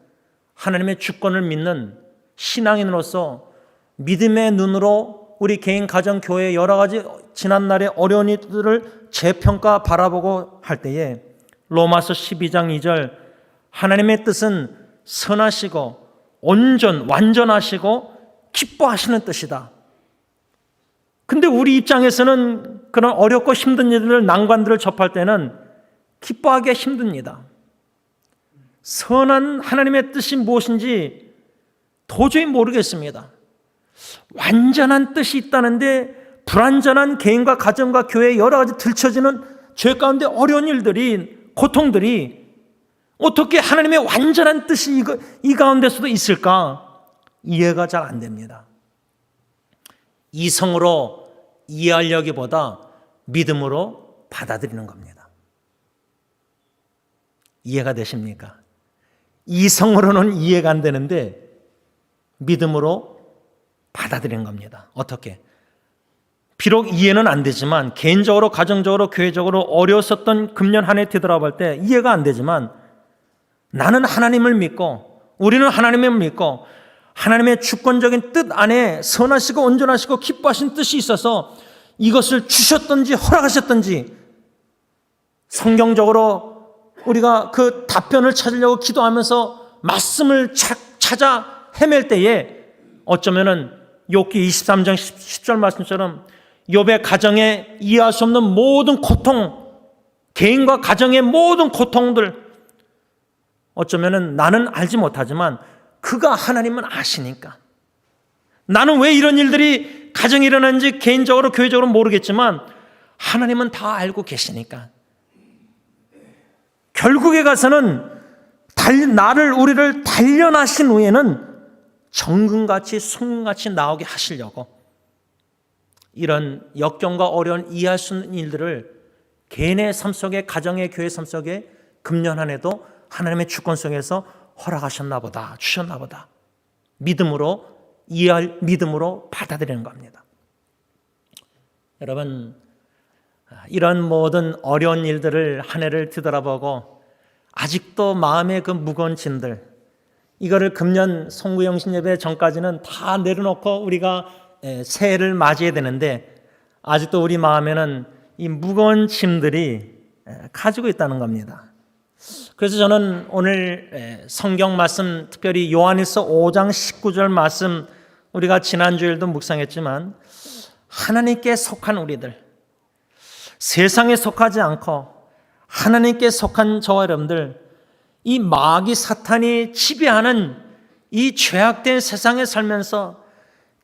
하나님의 주권을 믿는 신앙인으로서 믿음의 눈으로 우리 개인, 가정, 교회 여러 가지 지난날의 어려운 일들을 재평가 바라보고 할 때에 로마서 12장 2절 하나님의 뜻은 선하시고 완전하시고 기뻐하시는 뜻이다. 근데 우리 입장에서는 그런 어렵고 힘든 일들, 난관들을 접할 때는 기뻐하기가 힘듭니다. 선한 하나님의 뜻이 무엇인지 도저히 모르겠습니다. 완전한 뜻이 있다는데 불완전한 개인과 가정과 교회에 여러 가지 들춰지는 죄 가운데 어려운 일들이, 고통들이 어떻게 하나님의 완전한 뜻이 이 가운데서도 있을까? 이해가 잘 안 됩니다. 이성으로 이해하려기보다 믿음으로 받아들이는 겁니다. 이해가 되십니까? 이성으로는 이해가 안 되는데 믿음으로 받아들이는 겁니다. 어떻게? 비록 이해는 안 되지만 개인적으로, 가정적으로, 교회적으로 어려웠었던 금년 한 해 뒤돌아볼 때 이해가 안 되지만 나는 하나님을 믿고, 우리는 하나님을 믿고 하나님의 주권적인 뜻 안에 선하시고 온전하시고 기뻐하신 뜻이 있어서 이것을 주셨든지 허락하셨든지 성경적으로 우리가 그 답변을 찾으려고 기도하면서 말씀을 찾아 헤맬 때에 어쩌면은 욥기 23장 10절 말씀처럼 욥의 가정에 이해할 수 없는 모든 고통, 개인과 가정의 모든 고통들, 어쩌면은 나는 알지 못하지만 그가 하나님은 아시니까, 나는 왜 이런 일들이 가정에 일어나는지 개인적으로 교회적으로 모르겠지만 하나님은 다 알고 계시니까 결국에 가서는 우리를 단련하신 후에는 정금같이 순금같이 나오게 하시려고 이런 역경과 어려운 이해할 수 있는 일들을 개인의 삶 속에, 가정의 교회 삶 속에 금년 한 해도 하나님의 주권 속에서 허락하셨나 보다, 주셨나 보다, 믿음으로 믿음으로 받아들이는 겁니다. 여러분, 이런 모든 어려운 일들을 한 해를 뒤돌아보고 아직도 마음의 그 무거운 짐들, 이거를 금년 송구영신 예배 전까지는 다 내려놓고 우리가 새해를 맞이해야 되는데 아직도 우리 마음에는 이 무거운 짐들이 가지고 있다는 겁니다. 그래서 저는 오늘 성경 말씀, 특별히 요한일서 5장 19절 말씀, 우리가 지난주일도 묵상했지만 하나님께 속한 우리들, 세상에 속하지 않고 하나님께 속한 저와 여러분들, 이 마귀 사탄이 지배하는 이 죄악된 세상에 살면서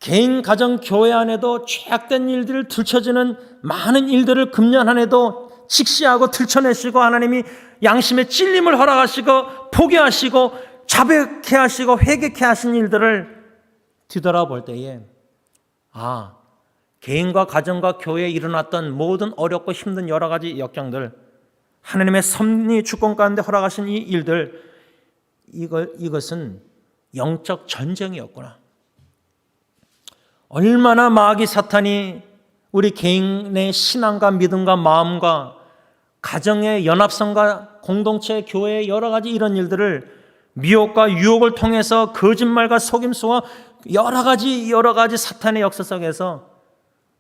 개인, 가정, 교회 안에도 죄악된 일들을 들춰지는 많은 일들을 금년 한 해도 직시하고 들춰내시고 하나님이 양심의 찔림을 허락하시고 포기하시고 자백케 하시고 회개케 하신 일들을 뒤돌아볼 때에 개인과 가정과 교회에 일어났던 모든 어렵고 힘든 여러 가지 역경들, 하나님의 섭리 주권 가운데 허락하신 이 일들, 이것은 영적 전쟁이었구나. 얼마나 마귀 사탄이 우리 개인의 신앙과 믿음과 마음과 가정의 연합성과 공동체, 교회의 여러 가지 이런 일들을 미혹과 유혹을 통해서 거짓말과 속임수와 여러 가지 사탄의 역사 속에서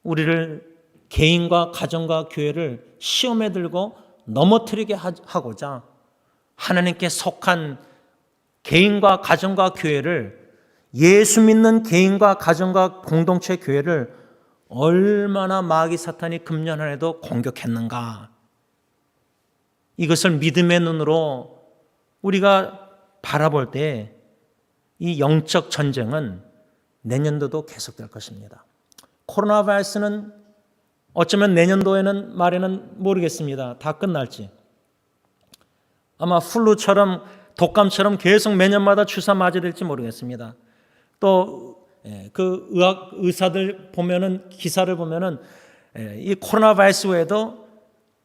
우리를 개인과 가정과 교회를 시험에 들고 넘어뜨리게 하고자 하나님께 속한 개인과 가정과 교회를, 예수 믿는 개인과 가정과 공동체 교회를 얼마나 마귀 사탄이 금년 한 해도 공격했는가, 이것을 믿음의 눈으로 우리가 바라볼 때 이 영적 전쟁은 내년도도 계속될 것입니다. 코로나 바이러스는 어쩌면 내년도에는 말에는 모르겠습니다. 다 끝날지. 아마 플루처럼, 독감처럼 계속 매년마다 주사 맞아야 될지 모르겠습니다. 또 그 의사들 보면은, 기사를 보면은 이 코로나 바이러스 외에도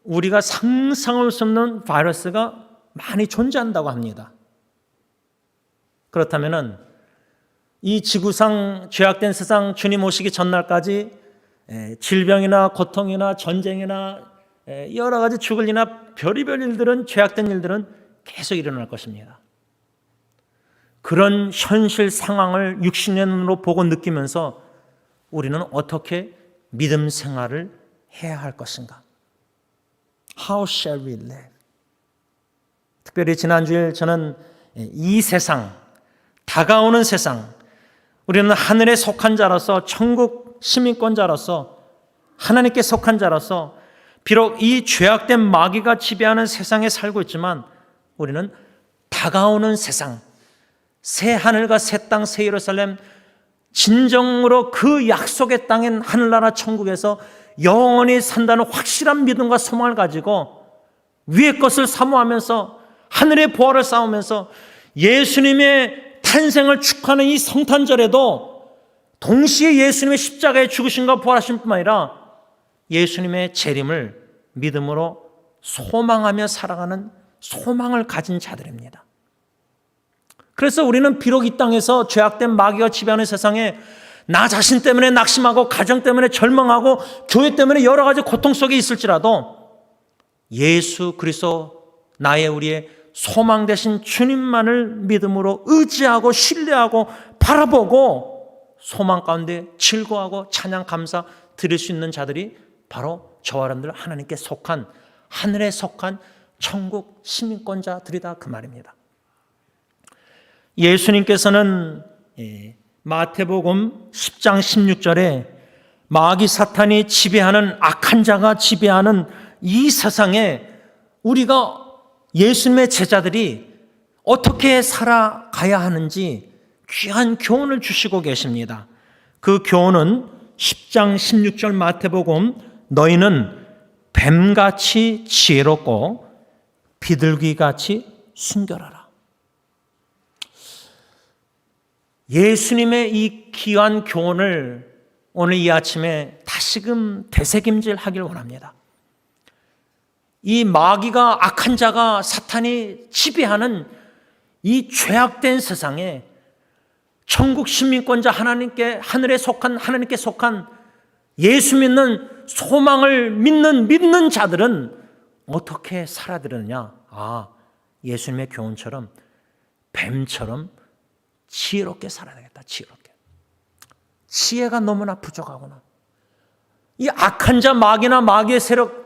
우리가 상상할 수 없는 바이러스가 많이 존재한다고 합니다. 그렇다면은 이 지구상 죄악된 세상 주님 오시기 전날까지 질병이나 고통이나 전쟁이나 여러 가지 죽을 일이나 별의별 일들은, 죄악된 일들은 계속 일어날 것입니다. 그런 현실 상황을 60년으로 보고 느끼면서 우리는 어떻게 믿음 생활을 해야 할 것인가? How shall we live? 특별히 지난주에 저는 이 세상, 다가오는 세상, 우리는 하늘에 속한 자로서, 천국 시민권자로서, 하나님께 속한 자로서 비록 이 죄악된 마귀가 지배하는 세상에 살고 있지만 우리는 다가오는 세상, 새 하늘과 새 땅, 새 예루살렘, 진정으로 그 약속의 땅인 하늘나라 천국에서 영원히 산다는 확실한 믿음과 소망을 가지고 위의 것을 사모하면서 하늘의 보화를 쌓으면서 예수님의 탄생을 축하하는 이 성탄절에도 동시에 예수님의 십자가에 죽으심과 부활하심뿐만 아니라 예수님의 재림을 믿음으로 소망하며 살아가는 소망을 가진 자들입니다. 그래서 우리는 비록 이 땅에서 죄악된 마귀가 지배하는 세상에 나 자신 때문에 낙심하고 가정 때문에 절망하고 교회 때문에 여러 가지 고통 속에 있을지라도 예수 그리스도 나의 우리의 소망 되신 주님만을 믿음으로 의지하고 신뢰하고 바라보고 소망 가운데 즐거워하고 찬양 감사 드릴 수 있는 자들이 바로 저와 여러분들 하나님께 속한, 하늘에 속한 천국 시민권자들이다 그 말입니다. 예수님께서는 마태복음 10장 16절에 마귀 사탄이 지배하는, 악한 자가 지배하는 이 세상에 우리가 예수님의 제자들이 어떻게 살아가야 하는지 귀한 교훈을 주시고 계십니다. 그 교훈은 10장 16절 마태복음, 너희는 뱀같이 지혜롭고 비둘기같이 순결하라. 예수님의 이 귀한 교훈을 오늘 이 아침에 다시금 되새김질하길 원합니다. 이 마귀가, 악한 자가, 사탄이 지배하는 이 죄악된 세상에 천국 시민권자 하나님께, 하늘에 속한, 하나님께 속한 예수 믿는, 소망을 믿는 자들은 어떻게 살아들느냐? 예수님의 교훈처럼 뱀처럼 지혜롭게 살아야 되겠다. 지혜롭게. 지혜가 너무나 부족하구나. 이 악한 자, 마귀나 마귀의 세력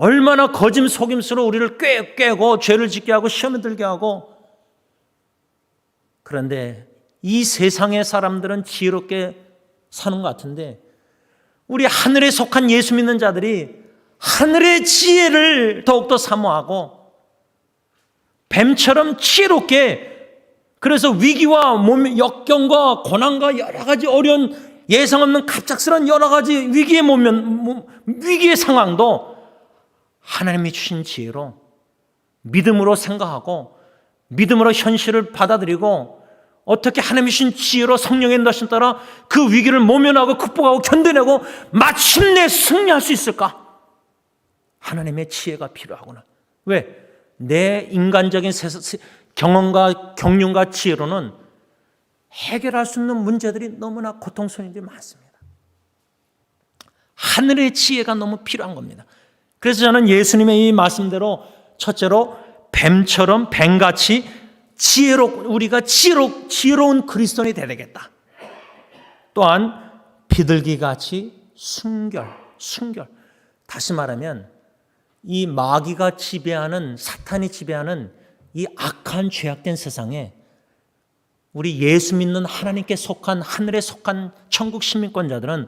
얼마나 거짓 속임수로 우리를 꿰고 죄를 짓게 하고 시험에 들게 하고, 그런데 이 세상의 사람들은 지혜롭게 사는 것 같은데 우리 하늘에 속한 예수 믿는 자들이 하늘의 지혜를 더욱더 사모하고 뱀처럼 지혜롭게, 그래서 위기와 역경과 고난과 여러 가지 어려운 예상 없는 갑작스러운 여러 가지 위기의 상황도 하나님이 주신 지혜로 믿음으로 생각하고 믿음으로 현실을 받아들이고 어떻게 하나님이 주신 지혜로 성령의 인도하심 따라 그 위기를 모면하고 극복하고 견뎌내고 마침내 승리할 수 있을까? 하나님의 지혜가 필요하구나. 왜? 내 인간적인 경험과 경륜과 지혜로는 해결할 수 없는 문제들이 너무나 고통스러운 일이 많습니다. 하늘의 지혜가 너무 필요한 겁니다. 그래서 저는 예수님의 이 말씀대로 첫째로 뱀같이 우리가 지혜로운 그리스도인이 되야 되겠다. 또한 비둘기같이 순결. 다시 말하면 이 마귀가 지배하는, 사탄이 지배하는 이 악한 죄악된 세상에 우리 예수 믿는 하나님께 속한, 하늘에 속한 천국 시민권자들은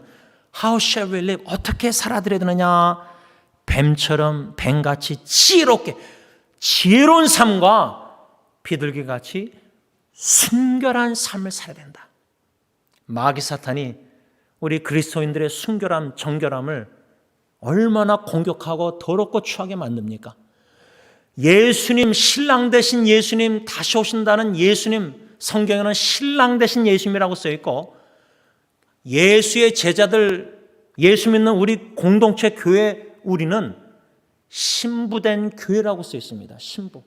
How shall we live? 어떻게 살아들여야 되느냐? 뱀같이 지혜롭게, 지혜로운 삶과 비둘기같이 순결한 삶을 살아야 된다. 마귀 사탄이 우리 그리스도인들의 순결함, 정결함을 얼마나 공격하고 더럽고 추하게 만듭니까? 예수님, 신랑 되신 예수님, 다시 오신다는 예수님, 성경에는 신랑 되신 예수님이라고 써있고 예수의 제자들, 예수 믿는 우리 공동체 교회, 우리는 신부된 교회라고 써 있습니다. 신부.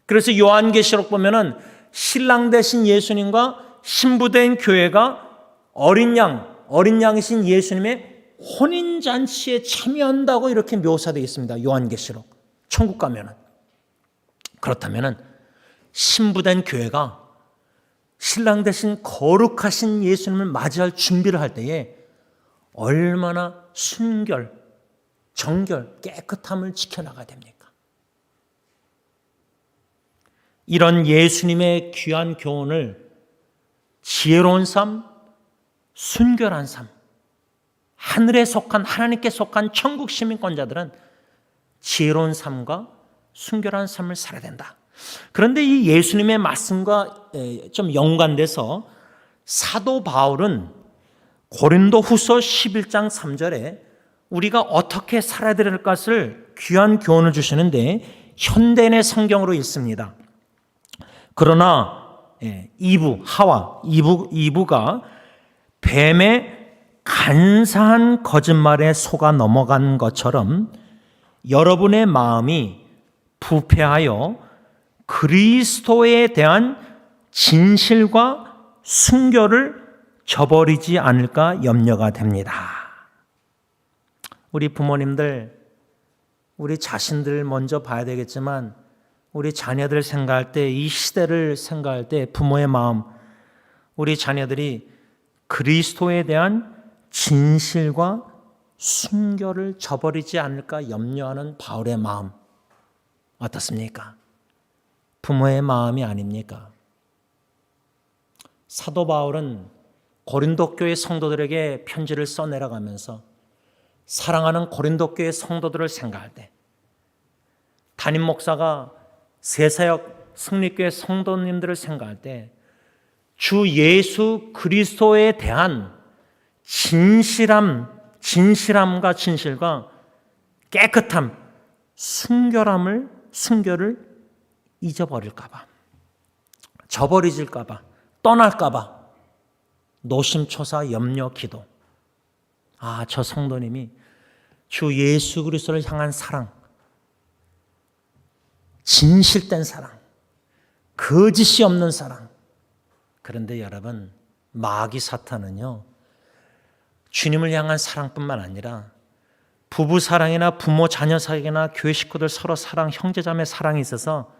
그래서 요한계시록 보면은 신랑 되신 예수님과 신부된 교회가 어린 양이신 예수님의 혼인잔치에 참여한다고 이렇게 묘사되어 있습니다. 요한계시록. 천국 가면은. 그렇다면은 신부된 교회가 신랑 되신 거룩하신 예수님을 맞이할 준비를 할 때에 얼마나 순결, 정결, 깨끗함을 지켜나가야 됩니까? 이런 예수님의 귀한 교훈을 지혜로운 삶, 순결한 삶. 하늘에 속한, 하나님께 속한 천국 시민권자들은 지혜로운 삶과 순결한 삶을 살아야 된다. 그런데 이 예수님의 말씀과 좀 연관돼서 사도 바울은 고린도 후서 11장 3절에 우리가 어떻게 살아야 될 것을 귀한 교훈을 주시는데 현대인의 성경으로 읽습니다. 그러나 2부, 하와 2부가 뱀의 간사한 거짓말에 속아 넘어간 것처럼 여러분의 마음이 부패하여 그리스도에 대한 진실과 순결을 저버리지 않을까 염려가 됩니다. 우리 부모님들, 우리 자신들 먼저 봐야 되겠지만 우리 자녀들 생각할 때, 이 시대를 생각할 때 부모의 마음, 우리 자녀들이 그리스도에 대한 진실과 순결을 저버리지 않을까 염려하는 바울의 마음 어떻습니까? 부모의 마음이 아닙니까? 사도 바울은 고린도 교회 성도들에게 편지를 써내려가면서 사랑하는 고린도 교회 성도들을 생각할 때, 담임 목사가 세사역 승리교회 성도님들을 생각할 때 주 예수 그리스도에 대한 진실함과 진실과 깨끗함, 순결을 잊어버릴까봐, 저버리질까봐, 떠날까봐 노심초사 염려 기도. 저 성도님이 주 예수 그리스도를 향한 사랑, 진실된 사랑, 거짓이 없는 사랑. 그런데 여러분, 마귀 사탄은요, 주님을 향한 사랑뿐만 아니라 부부 사랑이나 부모 자녀 사랑이나 교회 식구들 서로 사랑, 형제자매 사랑이 있어서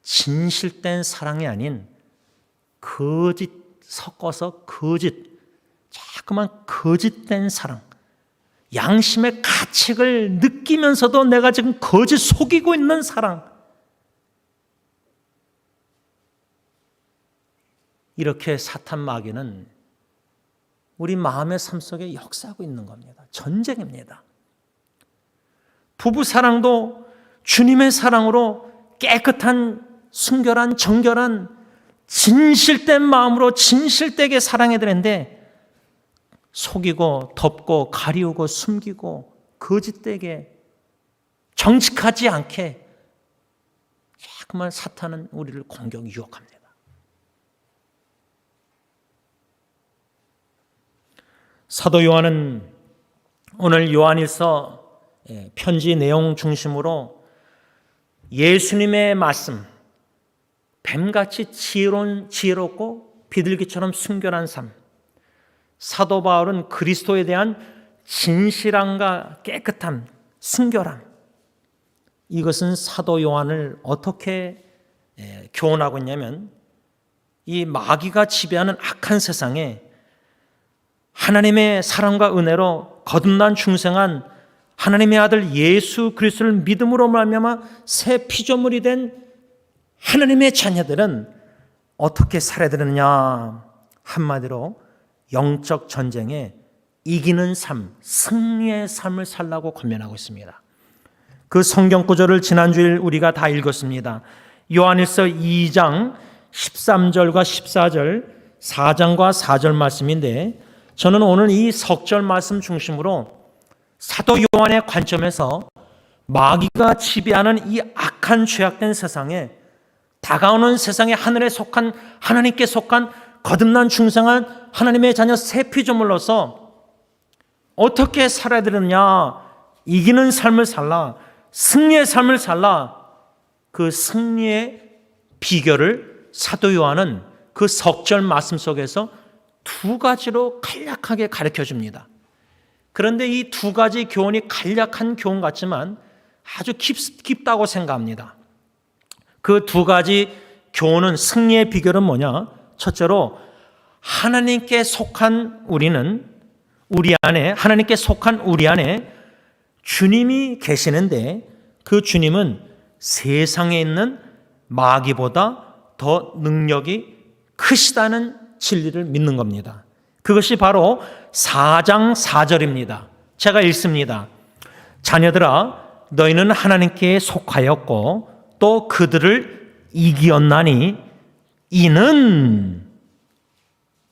진실된 사랑이 아닌 거짓 섞어서 자꾸만 거짓된 사랑, 양심의 가책을 느끼면서도 내가 지금 거짓 속이고 있는 사랑, 이렇게 사탄 마귀는 우리 마음의 삶 속에 역사하고 있는 겁니다. 전쟁입니다. 부부 사랑도 주님의 사랑으로 깨끗한, 순결한, 정결한, 진실된 마음으로 진실되게 사랑해야 되는데 속이고 덮고 가리우고 숨기고 거짓되게 정직하지 않게 자꾸만 사탄은 우리를 공격, 유혹합니다. 사도 요한은 오늘 요한일서 편지 내용 중심으로 예수님의 말씀, 뱀같이 지혜롭고 비둘기처럼 순결한 삶, 사도 바울은 그리스도에 대한 진실함과 깨끗함, 순결함, 이것은 사도 요한을 어떻게 교훈하고 있냐면 이 마귀가 지배하는 악한 세상에 하나님의 사랑과 은혜로 거듭난 중생한 하나님의 아들 예수 그리스도를 믿음으로 말미암아 새 피조물이 된 하나님의 자녀들은 어떻게 살아야 되느냐? 한마디로 영적 전쟁에 이기는 삶, 승리의 삶을 살라고 권면하고 있습니다. 그 성경 구절을 지난주일 우리가 다 읽었습니다. 요한일서 2장 13절과 14절, 4장과 4절 말씀인데 저는 오늘 이 석절 말씀 중심으로 사도 요한의 관점에서 마귀가 지배하는 이 악한 죄악된 세상에, 다가오는 세상에 하늘에 속한, 하나님께 속한 거듭난 중생한 하나님의 자녀 새 피조물로서 어떻게 살아야 되느냐? 이기는 삶을 살라, 승리의 삶을 살라. 그 승리의 비결을 사도 요한은 그 석절 말씀 속에서 두 가지로 간략하게 가르쳐 줍니다. 그런데 이 두 가지 교훈이 간략한 교훈 같지만 아주 깊다고 생각합니다. 그 두 가지 교훈은, 승리의 비결은 뭐냐? 첫째로 하나님께 속한 하나님께 속한 우리 안에 주님이 계시는데 그 주님은 세상에 있는 마귀보다 더 능력이 크시다는 진리를 믿는 겁니다. 그것이 바로 4장 4절입니다. 제가 읽습니다. 자녀들아 너희는 하나님께 속하였고 또 그들을 이기었나니 이는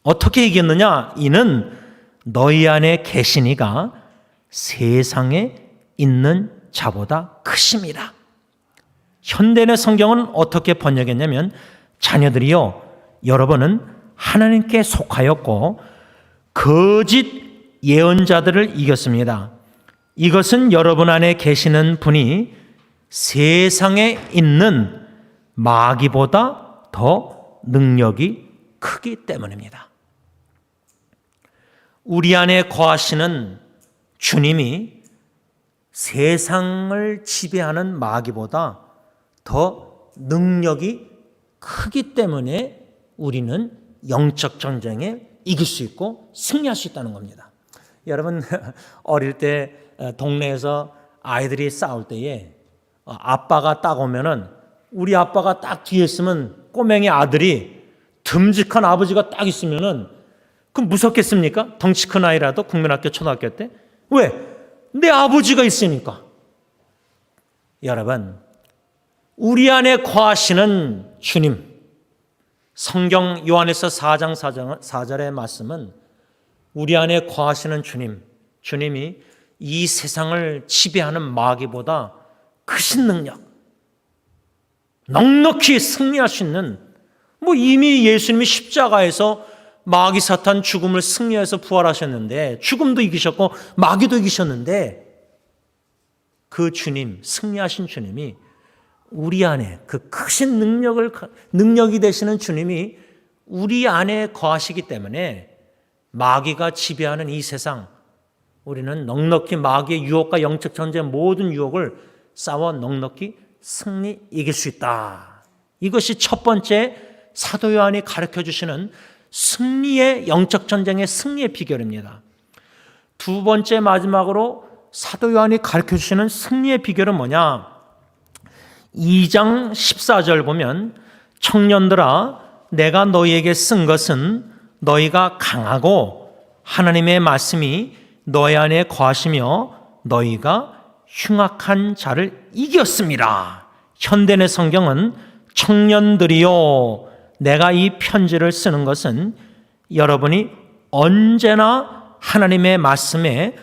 어떻게 이겼느냐? 이는 너희 안에 계시니가 세상에 있는 자보다 크심이라. 현대의 성경은 어떻게 번역했냐면 자녀들이여 여러분은 하나님께 속하였고 거짓 예언자들을 이겼습니다. 이것은 여러분 안에 계시는 분이 세상에 있는 마귀보다 더 능력이 크기 때문입니다. 우리 안에 거하시는 주님이 세상을 지배하는 마귀보다 더 능력이 크기 때문에 우리는 영적 전쟁에 이길 수 있고 승리할 수 있다는 겁니다. 여러분 어릴 때 동네에서 아이들이 싸울 때에 아빠가 딱 오면은 우리 아빠가 딱 뒤에 있으면 꼬맹이 아들이 듬직한 아버지가 딱 있으면은 그럼 무섭겠습니까? 덩치 큰 아이라도 국민학교 초등학교 때 왜? 내 아버지가 있으니까. 여러분 우리 안에 거하시는 주님 성경 요한에서 4장 4절의 말씀은 우리 안에 거하시는 주님이 이 세상을 지배하는 마귀보다 크신 능력, 넉넉히 승리할 수 있는 이미 예수님이 십자가에서 마귀 사탄 죽음을 승리해서 부활하셨는데 죽음도 이기셨고 마귀도 이기셨는데 그 주님, 승리하신 주님이 우리 안에 그 크신 능력이 되시는 주님이 우리 안에 거하시기 때문에 마귀가 지배하는 이 세상 우리는 넉넉히 마귀의 유혹과 영적 전쟁의 모든 유혹을 싸워 넉넉히 승리 이길 수 있다. 이것이 첫 번째 사도 요한이 가르쳐 주시는 승리의 영적 전쟁의 승리의 비결입니다. 두 번째 마지막으로 사도 요한이 가르쳐 주시는 승리의 비결은 뭐냐? 2장 14절 보면 청년들아 내가 너희에게 쓴 것은 너희가 강하고 하나님의 말씀이 너희 안에 거하시며 너희가 흉악한 자를 이겼습니다. 현대의 성경은 청년들이요 내가 이 편지를 쓰는 것은 여러분이 언제나 하나님의 말씀에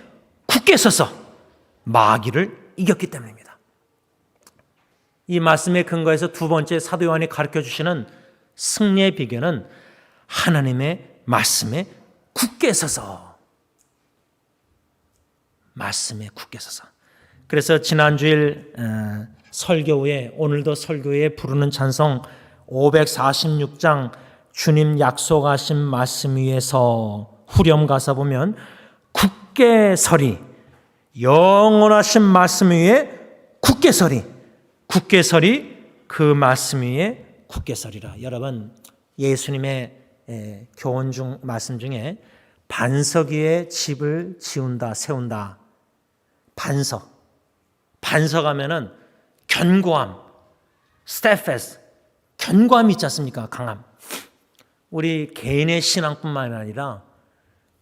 굳게 서서 마귀를 이겼기 때문입니다. 이 말씀의 근거에서 두 번째 사도 요한이 가르쳐 주시는 승리의 비결은 하나님의 말씀에 굳게 서서 말씀에 굳게 서서. 그래서 지난주일 설교 후에 오늘도 설교 후에 부르는 찬송 546장 주님 약속하신 말씀 위에서 후렴 가사 보면 굳게 서리 영원하신 말씀 위에 굳게 서리 그 말씀 위에 굳게 서리라. 여러분 예수님의 교훈 중 말씀 중에 반석 위에 집을 지운다 세운다. 반석하면은 견고함, steadfast, 견고함이 있지 않습니까? 강함. 우리 개인의 신앙뿐만 아니라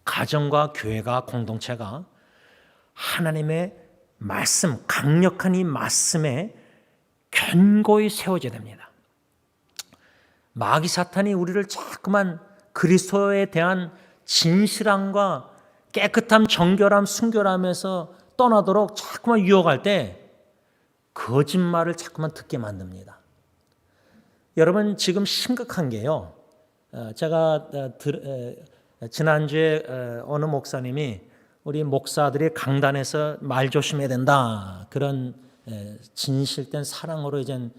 가정과 교회가 공동체가 하나님의 말씀, 강력한 이 말씀에 견고히 세워져야 됩니다. 마귀 사탄이 우리를 자꾸만 그리스도에 대한 진실함과 깨끗함, 정결함, 순결함에서 떠나도록 자꾸만 유혹할 때 거짓말을 자꾸만 듣게 만듭니다. 여러분 지금 심각한 게요. 제가 지난주에 어느 목사님이 우리 목사들이 강단에서 말 조심해야 된다 그런 진실된 사랑으로 이제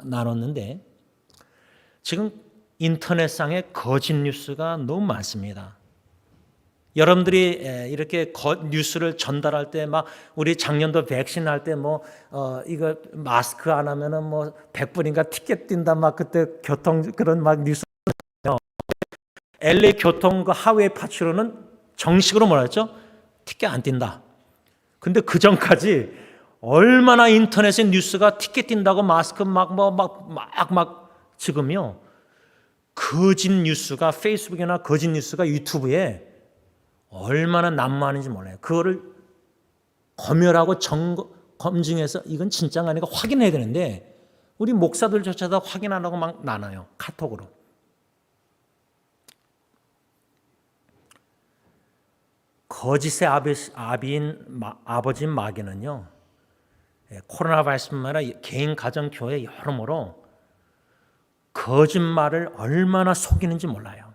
나눴는데 지금 인터넷상에 거짓 뉴스가 너무 많습니다. 여러분들이 이렇게 뉴스를 전달할 때 막 우리 작년도 백신 할 때 이거 마스크 안 하면은 100불인가 티켓 뛴다 막 그때 교통 그런 막 뉴스. LA 교통 그 하웨이 파출로는 정식으로 뭐라 했죠? 티켓 안 뛴다. 근데 그 전까지 얼마나 인터넷에 뉴스가 티켓 뛴다고 마스크 지금요. 거짓 뉴스가 페이스북이나 거짓 뉴스가 유튜브에 얼마나 난무하는지 몰라요. 그거를 검열하고 검증해서 이건 진짜가 아니고 확인해야 되는데 우리 목사들조차도 확인 안 하고 막 나눠요. 카톡으로. 거짓의 아버지인 마귀는요, 코로나 바이러스뿐만 아니라 개인, 가정, 교회 여러모로 거짓말을 얼마나 속이는지 몰라요.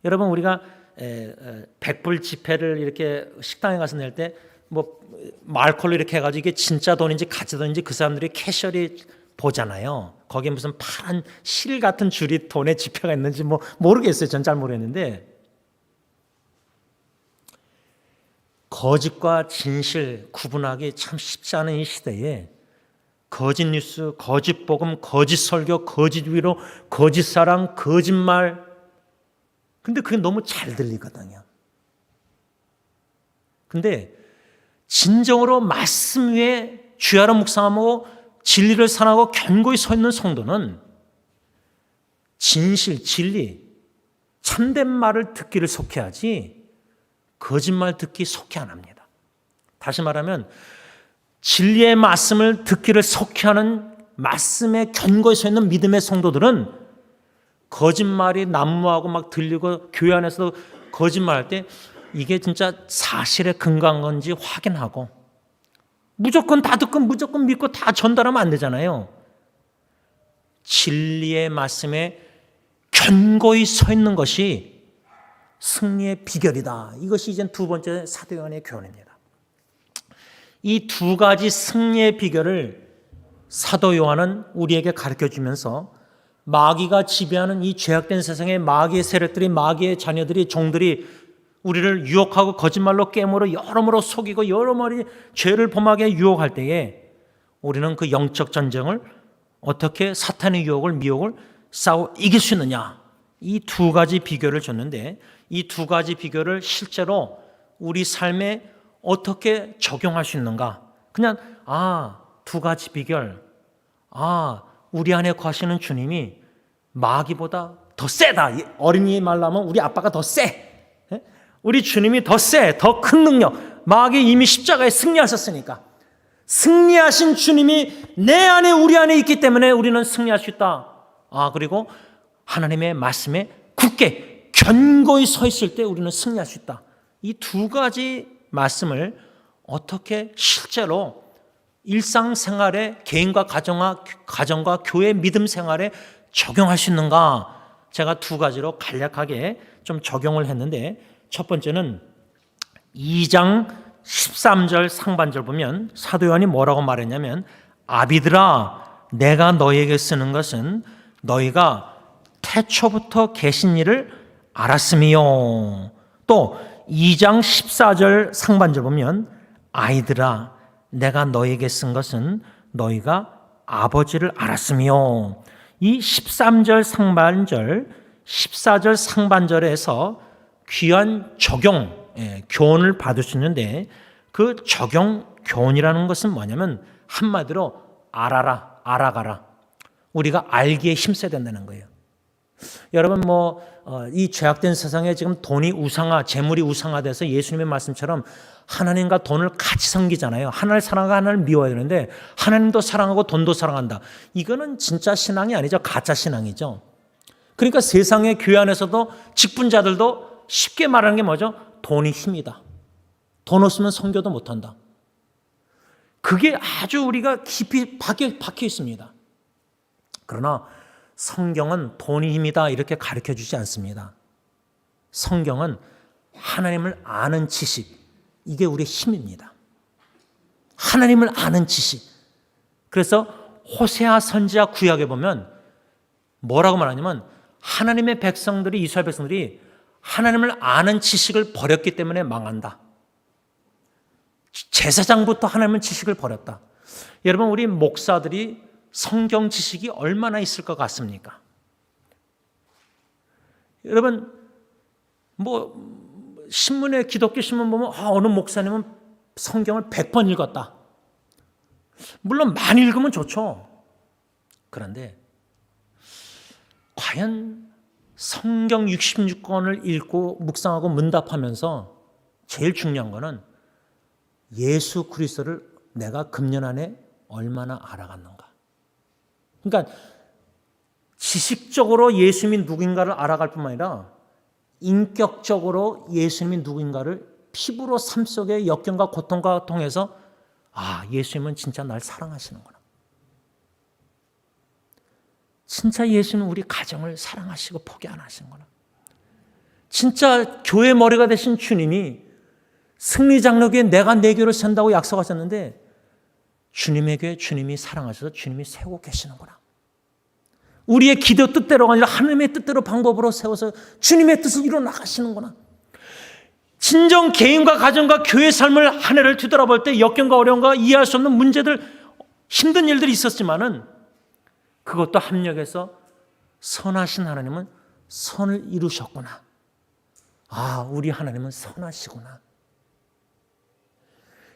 여러분, 우리가 100불 지폐를 이렇게 식당에 가서 낼 때 뭐 말콜로 이렇게 해가지고 이게 진짜 돈인지 가짜 돈인지 그 사람들이 캐셔리 보잖아요. 거기에 무슨 파란 실 같은 줄이 돈의 지폐가 있는지 뭐 모르겠어요. 전 잘 모르겠는데, 거짓과 진실 구분하기 참 쉽지 않은 이 시대에 거짓 뉴스, 거짓 복음, 거짓 설교, 거짓 위로, 거짓 사랑, 거짓말. 근데 그게 너무 잘 들리거든요. 근데 진정으로 말씀 위에 주야로 묵상하고 진리를 산하고 견고히 서 있는 성도는 진실, 진리, 참된 말을 듣기를 속해하지 거짓말 듣기 속해 안 합니다. 다시 말하면 진리의 말씀을 듣기를 속해하는 말씀에 견고히 서 있는 믿음의 성도들은 거짓말이 난무하고 막 들리고 교회 안에서도 거짓말할 때 이게 진짜 사실에 근거한 건지 확인하고 무조건 다 듣고 무조건 믿고 다 전달하면 안 되잖아요. 진리의 말씀에 견고히 서 있는 것이 승리의 비결이다. 이것이 이제 두 번째 사도 요한의 교훈입니다. 이 두 가지 승리의 비결을 사도 요한은 우리에게 가르쳐주면서 마귀가 지배하는 이 죄악된 세상에 마귀의 세력들이, 마귀의 자녀들이, 종들이 우리를 유혹하고 거짓말로 깨물어 여러모로 속이고 여러모로 죄를 범하게 유혹할 때에 우리는 그 영적 전쟁을 어떻게 사탄의 유혹을, 미혹을 싸워 이길 수 있느냐, 이 두 가지 비결을 줬는데 이 두 가지 비결을 실제로 우리 삶에 어떻게 적용할 수 있는가? 그냥 두 가지 비결, 우리 안에 거하시는 주님이 마귀보다 더 세다. 어린이 말로 하면 우리 아빠가 더 세. 우리 주님이 더 세, 더 큰 능력. 마귀 이미 십자가에 승리하셨으니까. 승리하신 주님이 내 안에, 우리 안에 있기 때문에 우리는 승리할 수 있다. 그리고 하나님의 말씀에 굳게 견고히 서 있을 때 우리는 승리할 수 있다. 이 두 가지 말씀을 어떻게 실제로 일상생활에, 개인과 가정과 교회 믿음 생활에 적용할 수 있는가? 제가 두 가지로 간략하게 좀 적용을 했는데, 첫 번째는 2장 13절 상반절 보면 사도 요한이 뭐라고 말했냐면, 아비들아, 내가 너희에게 쓰는 것은 너희가 태초부터 계신 일을 알았음이요. 또 2장 14절 상반절 보면, 아이들아, 내가 너희에게 쓴 것은 너희가 아버지를 알았음이요. 이 13절 상반절, 14절 상반절에서 귀한 적용, 교훈을 받을 수 있는데, 그 적용 교훈이라는 것은 뭐냐면 한마디로 알아가라. 우리가 알기에 힘써야 된다는 거예요. 여러분, 이 죄악된 세상에 지금 돈이 우상화, 재물이 우상화돼서 예수님의 말씀처럼 하나님과 돈을 같이 섬기잖아요. 하나님을 사랑하고 하나님을 미워야 되는데 하나님도 사랑하고 돈도 사랑한다. 이거는 진짜 신앙이 아니죠. 가짜 신앙이죠. 그러니까 세상의 교회 안에서도 직분자들도 쉽게 말하는 게 뭐죠? 돈이 힘이다. 돈 없으면 선교도 못한다. 그게 아주 우리가 깊이 박혀 있습니다. 그러나 성경은 돈이 힘이다 이렇게 가르쳐 주지 않습니다. 성경은 하나님을 아는 지식, 이게 우리의 힘입니다. 하나님을 아는 지식. 그래서 호세아 선지자 구약에 보면 뭐라고 말하냐면, 하나님의 백성들이, 이스라엘 백성들이 하나님을 아는 지식을 버렸기 때문에 망한다. 제사장부터 하나님의 지식을 버렸다. 여러분, 우리 목사들이 성경 지식이 얼마나 있을 것 같습니까? 여러분, 신문에, 기독교 신문 보면 어느 목사님은 성경을 100번 읽었다. 물론 많이 읽으면 좋죠. 그런데 과연 성경 66권을 읽고 묵상하고 문답하면서 제일 중요한 거는 예수 그리스도를 내가 금년 안에 얼마나 알아갔는가. 그러니까 지식적으로 예수님이 누구인가를 알아갈 뿐만 아니라 인격적으로 예수님이 누구인가를 피부로 삶 속의 역경과 고통과 통해서 예수님은 진짜 날 사랑하시는구나. 진짜 예수님은 우리 가정을 사랑하시고 포기 안 하시는구나. 진짜 교회 머리가 되신 주님이 승리장로교에 내가 내 교회를 세운다고 약속하셨는데 주님의 교회 주님이 사랑하셔서 주님이 세우고 계시는구나. 우리의 기도 뜻대로가 아니라 하나님의 뜻대로 방법으로 세워서 주님의 뜻을 이루어 나가시는구나. 진정 개인과 가정과 교회 삶을 한 해를 뒤돌아볼 때 역경과 어려움과 이해할 수 없는 문제들, 힘든 일들이 있었지만은 그것도 합력해서 선하신 하나님은 선을 이루셨구나. 우리 하나님은 선하시구나.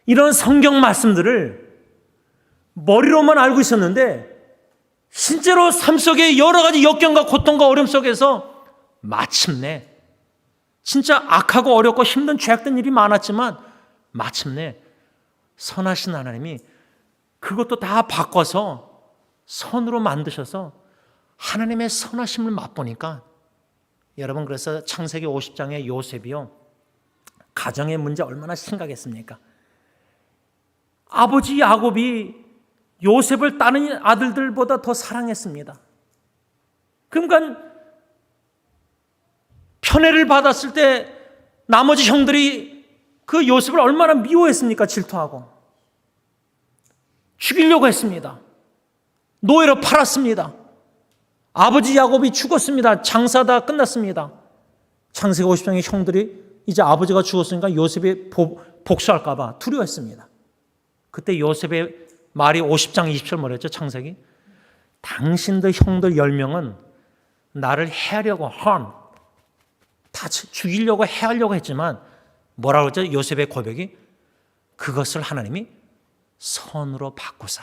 이런 성경 말씀들을 머리로만 알고 있었는데 실제로 삶 속에 여러 가지 역경과 고통과 어려움 속에서 마침내 진짜 악하고 어렵고 힘든 죄악된 일이 많았지만 마침내 선하신 하나님이 그것도 다 바꿔서 선으로 만드셔서 하나님의 선하심을 맛보니까 여러분, 그래서 창세기 50장의 요셉이요, 가정의 문제 얼마나 심각했습니까? 아버지 야곱이 요셉을 다른 아들들보다 더 사랑했습니다. 그러니까 편애를 받았을 때 나머지 형들이 그 요셉을 얼마나 미워했습니까? 질투하고 죽이려고 했습니다. 노예로 팔았습니다. 아버지 야곱이 죽었습니다. 장사다 끝났습니다. 창세기 50장의 형들이 이제 아버지가 죽었으니까 요셉이 복수할까 봐 두려워했습니다. 그때 요셉의 말이 50장 20절 뭐랬죠? 창세기. 당신들 형들 10명은 나를 해하려고 다 죽이려고 해하려고 했지만 뭐라고 그러죠? 요셉의 고백이 그것을 하나님이 선으로 바꾸사.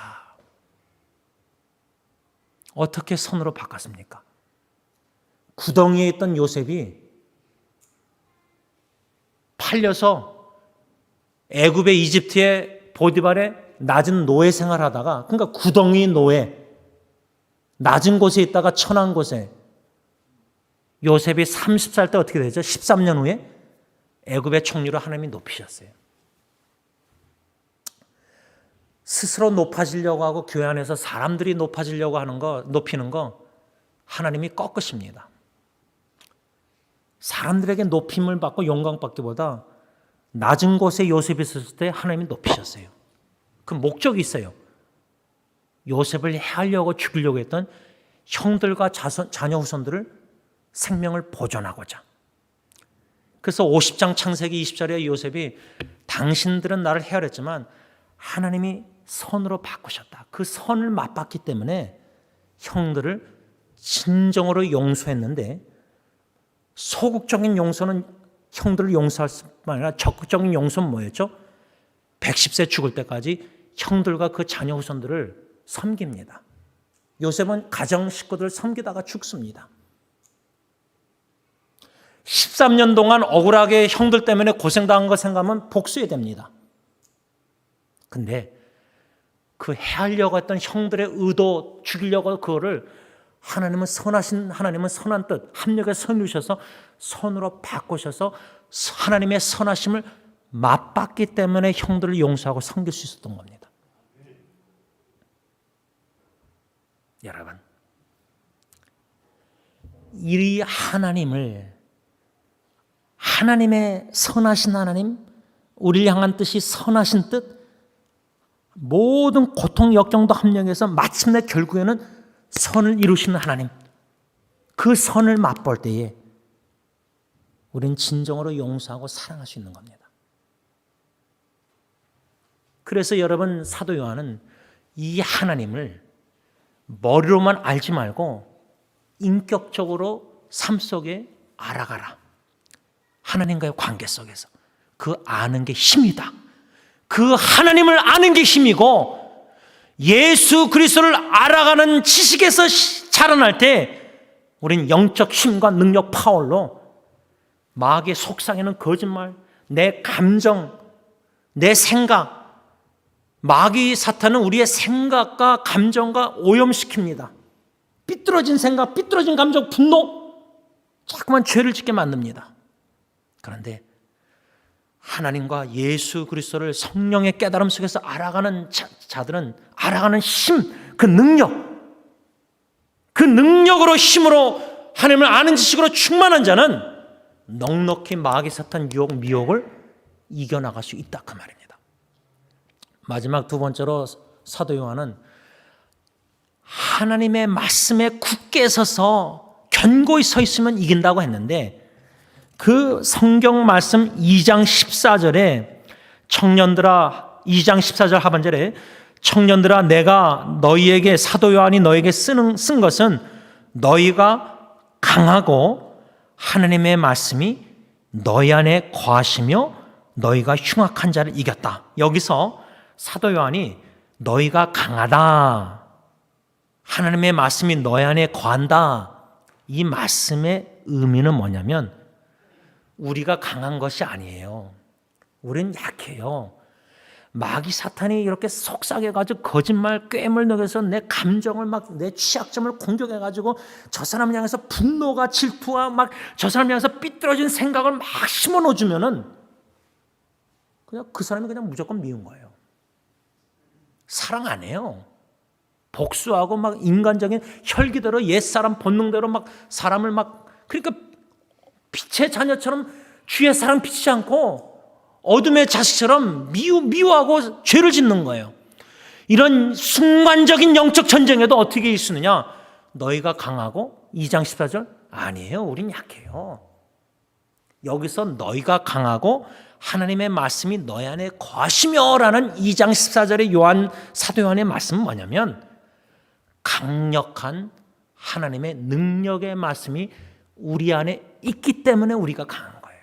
어떻게 선으로 바꿨습니까? 구덩이에 있던 요셉이 팔려서 애굽의 이집트의 보디발의 낮은 노예 생활하다가, 그러니까 구덩이 노예, 낮은 곳에 있다가 천한 곳에, 요셉이 30살 때 어떻게 되죠? 13년 후에 애굽의 총리로 하나님이 높이셨어요. 스스로 높아지려고 하고 교회 안에서 사람들이 높아지려고 하는 거, 높이는 거 하나님이 꺾으십니다. 사람들에게 높임을 받고 영광받기보다 낮은 곳에 요셉이 있었을 때 하나님이 높이셨어요. 그 목적이 있어요. 요셉을 해하려고 죽이려고 했던 형들과 자녀 후손들을 생명을 보존하고자. 그래서 50장 창세기 20절에 요셉이 당신들은 나를 해하렸지만 하나님이 선으로 바꾸셨다. 그 선을 맛봤기 때문에 형들을 진정으로 용서했는데, 소극적인 용서는 형들을 용서할 뿐만 아니라 적극적인 용서는 뭐였죠? 110세 죽을 때까지 형들과 그 자녀 후손들을 섬깁니다. 요셉은 가정 식구들을 섬기다가 죽습니다. 13년 동안 억울하게 형들 때문에 고생당한 거 생각하면 복수해야 됩니다. 근데 그 해하려고 했던 형들의 의도, 죽이려고 그거를 하나님은 선하신 하나님은 선한 뜻, 합력에 선이루셔서 선으로 바꾸셔서 하나님의 선하심을 맛봤기 때문에 형들을 용서하고 섬길 수 있었던 겁니다. 여러분, 이 하나님의 선하신 하나님, 우리를 향한 뜻이 선하신 뜻, 모든 고통, 역경도 합력해서 마침내 결국에는 선을 이루시는 하나님, 그 선을 맛볼 때에 우리는 진정으로 용서하고 사랑할 수 있는 겁니다. 그래서 여러분, 사도 요한은 이 하나님을 머리로만 알지 말고 인격적으로 삶 속에 알아가라. 하나님과의 관계 속에서 그 아는 게 힘이다. 그 하나님을 아는 게 힘이고, 예수 그리스도를 알아가는 지식에서 자라날 때 우린 영적 힘과 능력 파워로 마귀의 속삭이는 거짓말, 내 감정, 내 생각, 마귀 사탄은 우리의 생각과 감정과 오염시킵니다. 삐뚤어진 생각, 삐뚤어진 감정, 분노, 자꾸만 죄를 짓게 만듭니다. 그런데 하나님과 예수 그리스도를 성령의 깨달음 속에서 알아가는 자들은 알아가는 힘, 그 능력으로 힘으로 하나님을 아는 지식으로 충만한 자는 넉넉히 마귀 사탄 유혹 미혹을 이겨나갈 수 있다 그 말입니다. 마지막 두 번째로 사도 요한은 하나님의 말씀에 굳게 서서 견고히 서 있으면 이긴다고 했는데 그 성경 말씀 2장 14절에 청년들아 2장 14절 하반절에 청년들아 내가 너희에게 사도 요한이 너희에게 쓴 것은 너희가 강하고 하나님의 말씀이 너희 안에 거하시며 너희가 흉악한 자를 이겼다. 여기서 사도 요한이 너희가 강하다, 하나님의 말씀이 너희 안에 거한다, 이 말씀의 의미는 뭐냐면 우리가 강한 것이 아니에요. 우린 약해요. 마귀 사탄이 이렇게 속삭여가지고 거짓말 꾀물 녹여서 내 감정을 막 내 취약점을 공격해가지고 저 사람을 향해서 분노가 질투와 막 저 사람을 향해서 삐뚤어진 생각을 막 심어넣어주면은 그냥 그 사람이 그냥 무조건 미운 거예요. 사랑 안 해요. 복수하고 막 인간적인 혈기대로 옛사람 본능대로 막 사람을 막 그러니까 빛의 자녀처럼 주의 사랑 비치지 않고 어둠의 자식처럼 미워하고 죄를 짓는 거예요. 이런 순간적인 영적 전쟁에도 어떻게 이기느냐? 너희가 강하고 2장 14절 아니에요. 우린 약해요. 여기서 너희가 강하고 하나님의 말씀이 너희 안에 거하시며라는 2장 14절의 사도 요한의 말씀은 뭐냐면 강력한 하나님의 능력의 말씀이 우리 안에 있기 때문에 우리가 강한 거예요.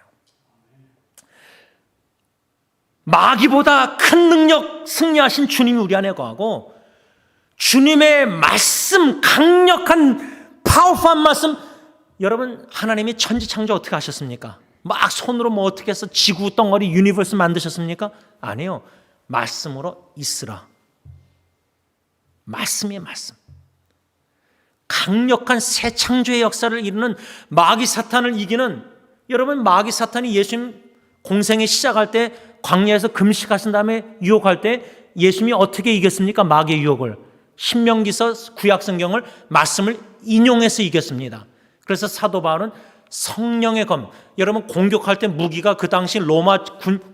마귀보다 큰 능력 승리하신 주님이 우리 안에 거하고 주님의 말씀, 강력한 파워풀한 말씀. 여러분 하나님이 천지창조 어떻게 하셨습니까? 막 손으로 뭐 어떻게 해서 지구 덩어리 유니버스 만드셨습니까? 아니요. 말씀으로 있으라. 말씀이에요. 말씀. 강력한 새 창조의 역사를 이루는 마귀 사탄을 이기는, 여러분 마귀 사탄이 예수님 공생에 시작할 때 광야에서 금식하신 다음에 유혹할 때 예수님이 어떻게 이겼습니까? 마귀의 유혹을. 신명기서 구약성경을 말씀을 인용해서 이겼습니다. 그래서 사도 바울은 성령의 검, 여러분 공격할 때 무기가 그 당시 로마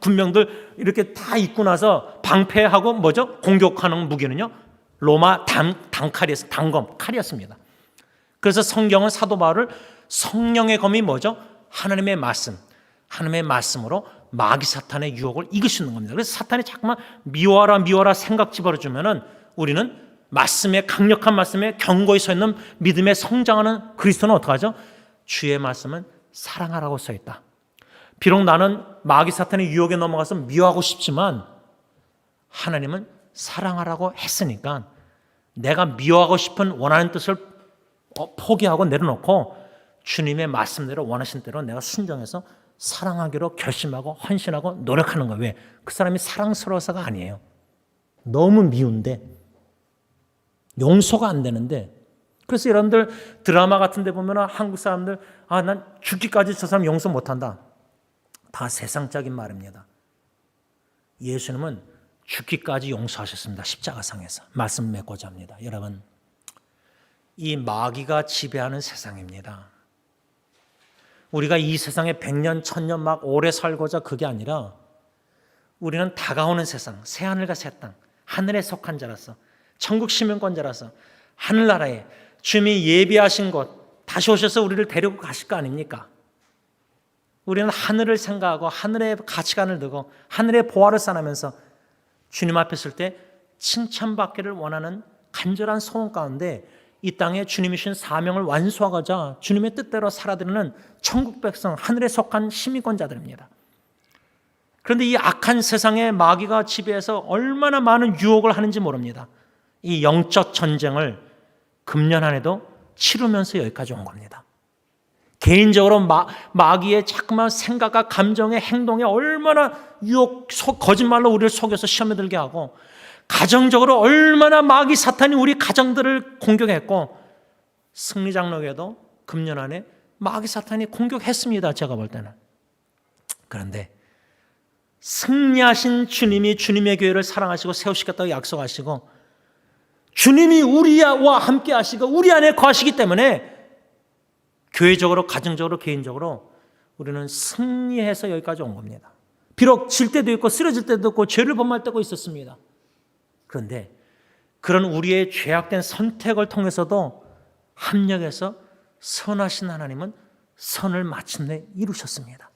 군병들 이렇게 다 입고 나서 방패하고 뭐죠? 공격하는 무기는요 로마 단칼이었어요. 단검, 칼이었습니다. 그래서 성경은 사도 바울을 성령의 검이 뭐죠? 하나님의 말씀, 하나님의 말씀으로 마귀 사탄의 유혹을 이길 수 있는 겁니다. 그래서 사탄이 자꾸만 미워라 생각 집어주면은 우리는 말씀에, 강력한 말씀에 견고히 서 있는 믿음에 성장하는 그리스도는 어떻게 하죠? 주의 말씀은 사랑하라고 써 있다. 비록 나는 마귀 사탄의 유혹에 넘어가서 미워하고 싶지만 하나님은 사랑하라고 했으니까 내가 미워하고 싶은 원하는 뜻을 포기하고 내려놓고 주님의 말씀대로 원하신 대로 내가 순종해서 사랑하기로 결심하고 헌신하고 노력하는 거예요. 왜? 그 사람이 사랑스러워서가 아니에요. 너무 미운데, 용서가 안 되는데. 그래서 여러분들 드라마 같은 데 보면 한국 사람들 난 죽기까지 저 사람 용서 못한다. 다 세상적인 말입니다. 예수님은 죽기까지 용서하셨습니다. 십자가상에서 말씀 맺고자 합니다. 여러분, 이 마귀가 지배하는 세상입니다. 우리가 이 세상에 100년, 1000년 막 오래 살고자 그게 아니라 우리는 다가오는 세상, 새하늘과 새 땅, 하늘에 속한 자라서 천국 시민권자라서 하늘나라에 주님이 예비하신 곳 다시 오셔서 우리를 데리고 가실 거 아닙니까? 우리는 하늘을 생각하고 하늘의 가치관을 두고 하늘의 보화를 쌓으면서 주님 앞에 설 때 칭찬받기를 원하는 간절한 소원 가운데 이 땅에 주님이 주신 사명을 완수하고자 주님의 뜻대로 살아드리는 천국 백성, 하늘에 속한 시민권자들입니다. 그런데 이 악한 세상에 마귀가 지배해서 얼마나 많은 유혹을 하는지 모릅니다. 이 영적 전쟁을 금년 한 해도 치르면서 여기까지 온 겁니다. 개인적으로 마귀의 자꾸만 생각과 감정의 행동에 얼마나 거짓말로 우리를 속여서 시험에 들게 하고, 가정적으로 얼마나 마귀 사탄이 우리 가정들을 공격했고, 승리장로교회도 금년 안에 마귀 사탄이 공격했습니다. 제가 볼 때는. 그런데 승리하신 주님이 주님의 교회를 사랑하시고 세우시겠다고 약속하시고, 주님이 우리와 함께 하시고 우리 안에 거하시기 때문에 교회적으로, 가정적으로, 개인적으로 우리는 승리해서 여기까지 온 겁니다. 비록 질 때도 있고 쓰러질 때도 있고 죄를 범할 때도 있었습니다. 그런데 그런 우리의 죄악된 선택을 통해서도 합력해서 선하신 하나님은 선을 마침내 이루셨습니다.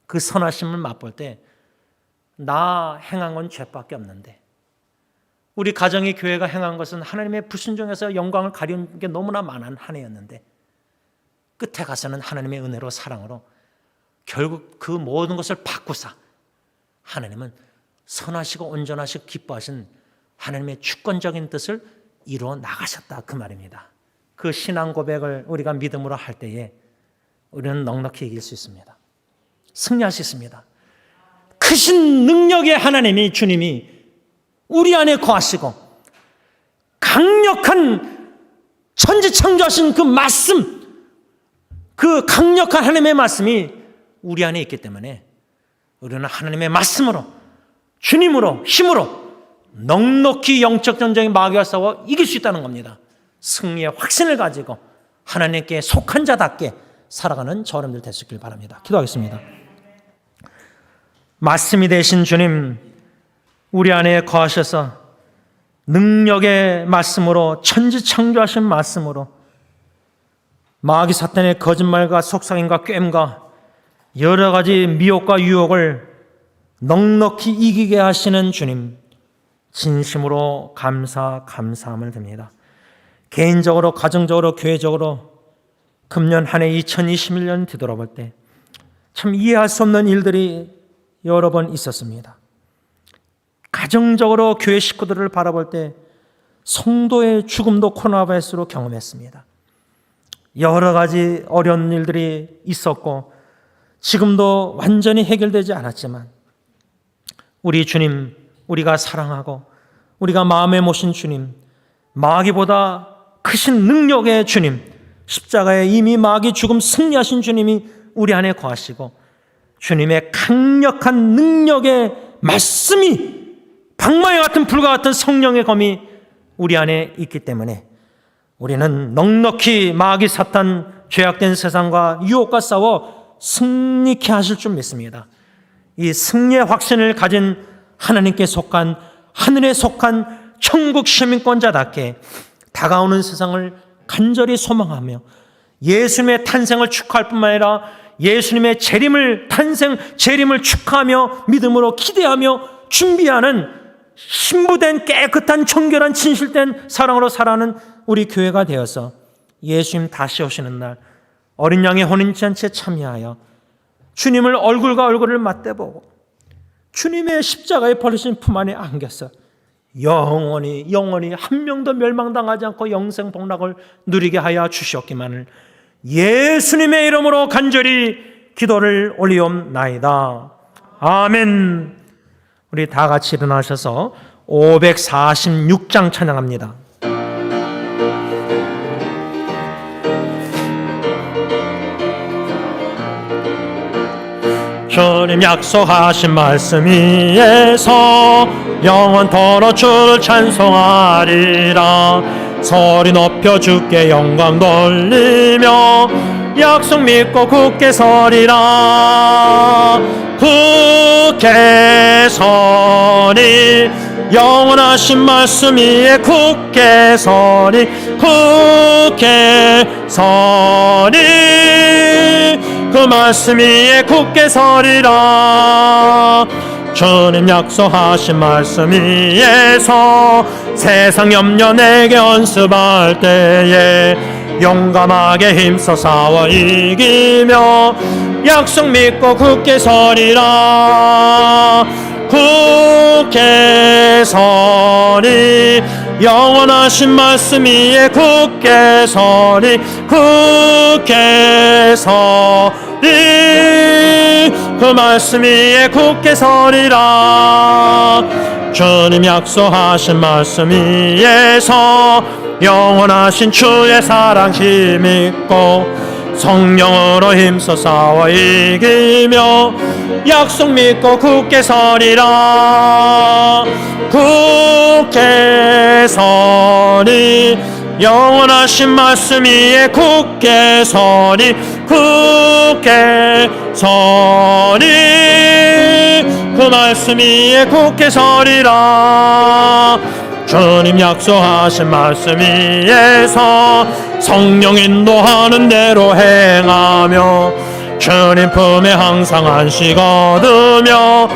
그 선하심을 맛볼 때 나 행한 건 죄밖에 없는데, 우리 가정의 교회가 행한 것은 하나님의 불순종에서 영광을 가리는 게 너무나 많은 한 해였는데, 끝에 가서는 하나님의 은혜로 사랑으로 결국 그 모든 것을 바꾸사 하나님은 선하시고 온전하시고 기뻐하신 하나님의 주권적인 뜻을 이루어 나가셨다, 그 말입니다. 그 신앙 고백을 우리가 믿음으로 할 때에 우리는 넉넉히 이길 수 있습니다. 승리할 수 있습니다. 크신 능력의 하나님이, 주님이 우리 안에 거하시고 강력한 천지창조하신 그 말씀, 그 강력한 하나님의 말씀이 우리 안에 있기 때문에 우리는 하나님의 말씀으로, 주님으로, 힘으로 넉넉히 영적 전쟁의 마귀와 싸워 이길 수 있다는 겁니다. 승리의 확신을 가지고 하나님께 속한 자답게 살아가는 저 여러분들 될 수 있길 바랍니다. 기도하겠습니다. 말씀이 되신 주님, 우리 안에 거하셔서 능력의 말씀으로, 천지창조하신 말씀으로 마귀 사탄의 거짓말과 속삭임과 꾀임과 여러 가지 미혹과 유혹을 넉넉히 이기게 하시는 주님, 진심으로 감사함을 드립니다. 개인적으로, 가정적으로, 교회적으로 금년 한 해 2021년 뒤돌아볼 때 참 이해할 수 없는 일들이 여러 번 있었습니다. 가정적으로 교회 식구들을 바라볼 때 성도의 죽음도 코로나 바이러스로 경험했습니다. 여러 가지 어려운 일들이 있었고 지금도 완전히 해결되지 않았지만 우리 주님, 우리가 사랑하고 우리가 마음에 모신 주님, 마귀보다 크신 능력의 주님, 십자가에 이미 마귀 죽음 승리하신 주님이 우리 안에 거하시고 주님의 강력한 능력의 말씀이 방망이 같은 불과 같은 성령의 검이 우리 안에 있기 때문에 우리는 넉넉히 마귀 사탄 죄악된 세상과 유혹과 싸워 승리케 하실 줄 믿습니다. 이 승리의 확신을 가진 하나님께 속한, 하늘에 속한 천국 시민권자답게 다가오는 세상을 간절히 소망하며 예수님의 탄생을 축하할 뿐만 아니라 예수님의 재림을 축하하며 믿음으로 기대하며 준비하는 신부된 깨끗한 정결한 진실된 사랑으로 살아가는 우리 교회가 되어서 예수님 다시 오시는 날 어린 양의 혼인잔치에 참여하여 주님을 얼굴과 얼굴을 맞대보고 주님의 십자가에 버리신 품 안에 안겨서 영원히 한 명도 멸망당하지 않고 영생 복락을 누리게 하여 주시옵기만을 예수님의 이름으로 간절히 기도를 올리옵나이다. 아멘. 우리 다 같이 일어나셔서 546장 찬양합니다. 주님 약속하신 말씀 위에서 영원토록 주를 찬송하리라. 소리 높여 주께 영광 돌리며 약속 믿고 굳게 서리라. 굳게 서리, 영원하신 말씀 위에 굳게 서리, 굳게 서리, 그 말씀 위에 굳게 서리라. 주님 약속하신 말씀 위에서 세상 염려 내게 언습할 때에 용감하게 힘써 싸워 이기며 약속 믿고 굳게 서리라. 굳게 서리, 영원하신 말씀 위에 굳게 서리 굳게 서리 그 말씀 위에 굳게 서리라. 주님 약속하신 말씀 위에서 영원하신 주의 사랑 힘있고 성령으로 힘써 싸워 이기며 약속 믿고 굳게 서리라. 굳게 서리 영원하신 말씀 위에 굳게 서리 굳게 서리 그 말씀 위에 굳게 서리라. 주님 약속하신 말씀 위에서 성령 인도하는 대로 행하며 주님 품에 항상 안식 얻으며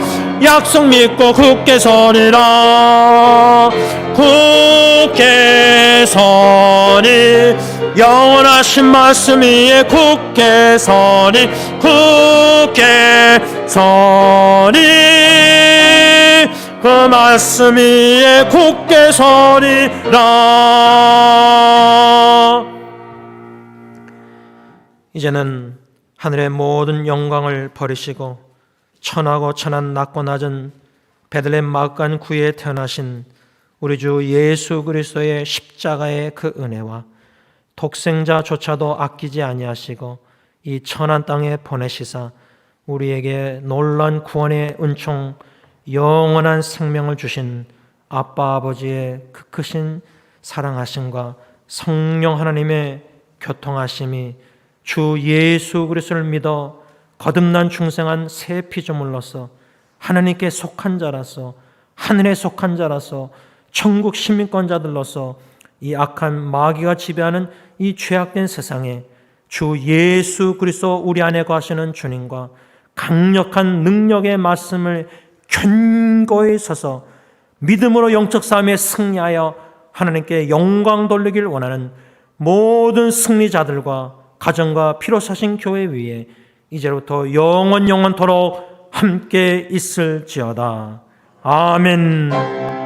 약속 믿고 굳게 서리라. 굳게 서리 영원하신 말씀 위에 굳게 서리 굳게 서리 그 말씀 위에 굳게 서리라. 이제는 하늘의 모든 영광을 버리시고 천하고 천한 낮고 낮은 베들레헴 막간 구에 태어나신 우리 주 예수 그리스도의 십자가의 그 은혜와 독생자조차도 아끼지 아니하시고 이 천한 땅에 보내시사 우리에게 놀라운 구원의 은총 영원한 생명을 주신 아빠 아버지의 그 크신 사랑하심과 성령 하나님의 교통하심이 주 예수 그리스도를 믿어 거듭난 중생한 새 피조물로서 하나님께 속한 자라서 하늘에 속한 자라서 천국 시민권자들로서 이 악한 마귀가 지배하는 이 죄악된 세상에 주 예수 그리스도 우리 안에 거하시는 주님과 강력한 능력의 말씀을 견고히 서서 믿음으로 영적 싸움에 승리하여 하나님께 영광 돌리길 원하는 모든 승리자들과 가정과 피로 사신 교회 위에 이제부터 영원토록 함께 있을지어다. 아멘.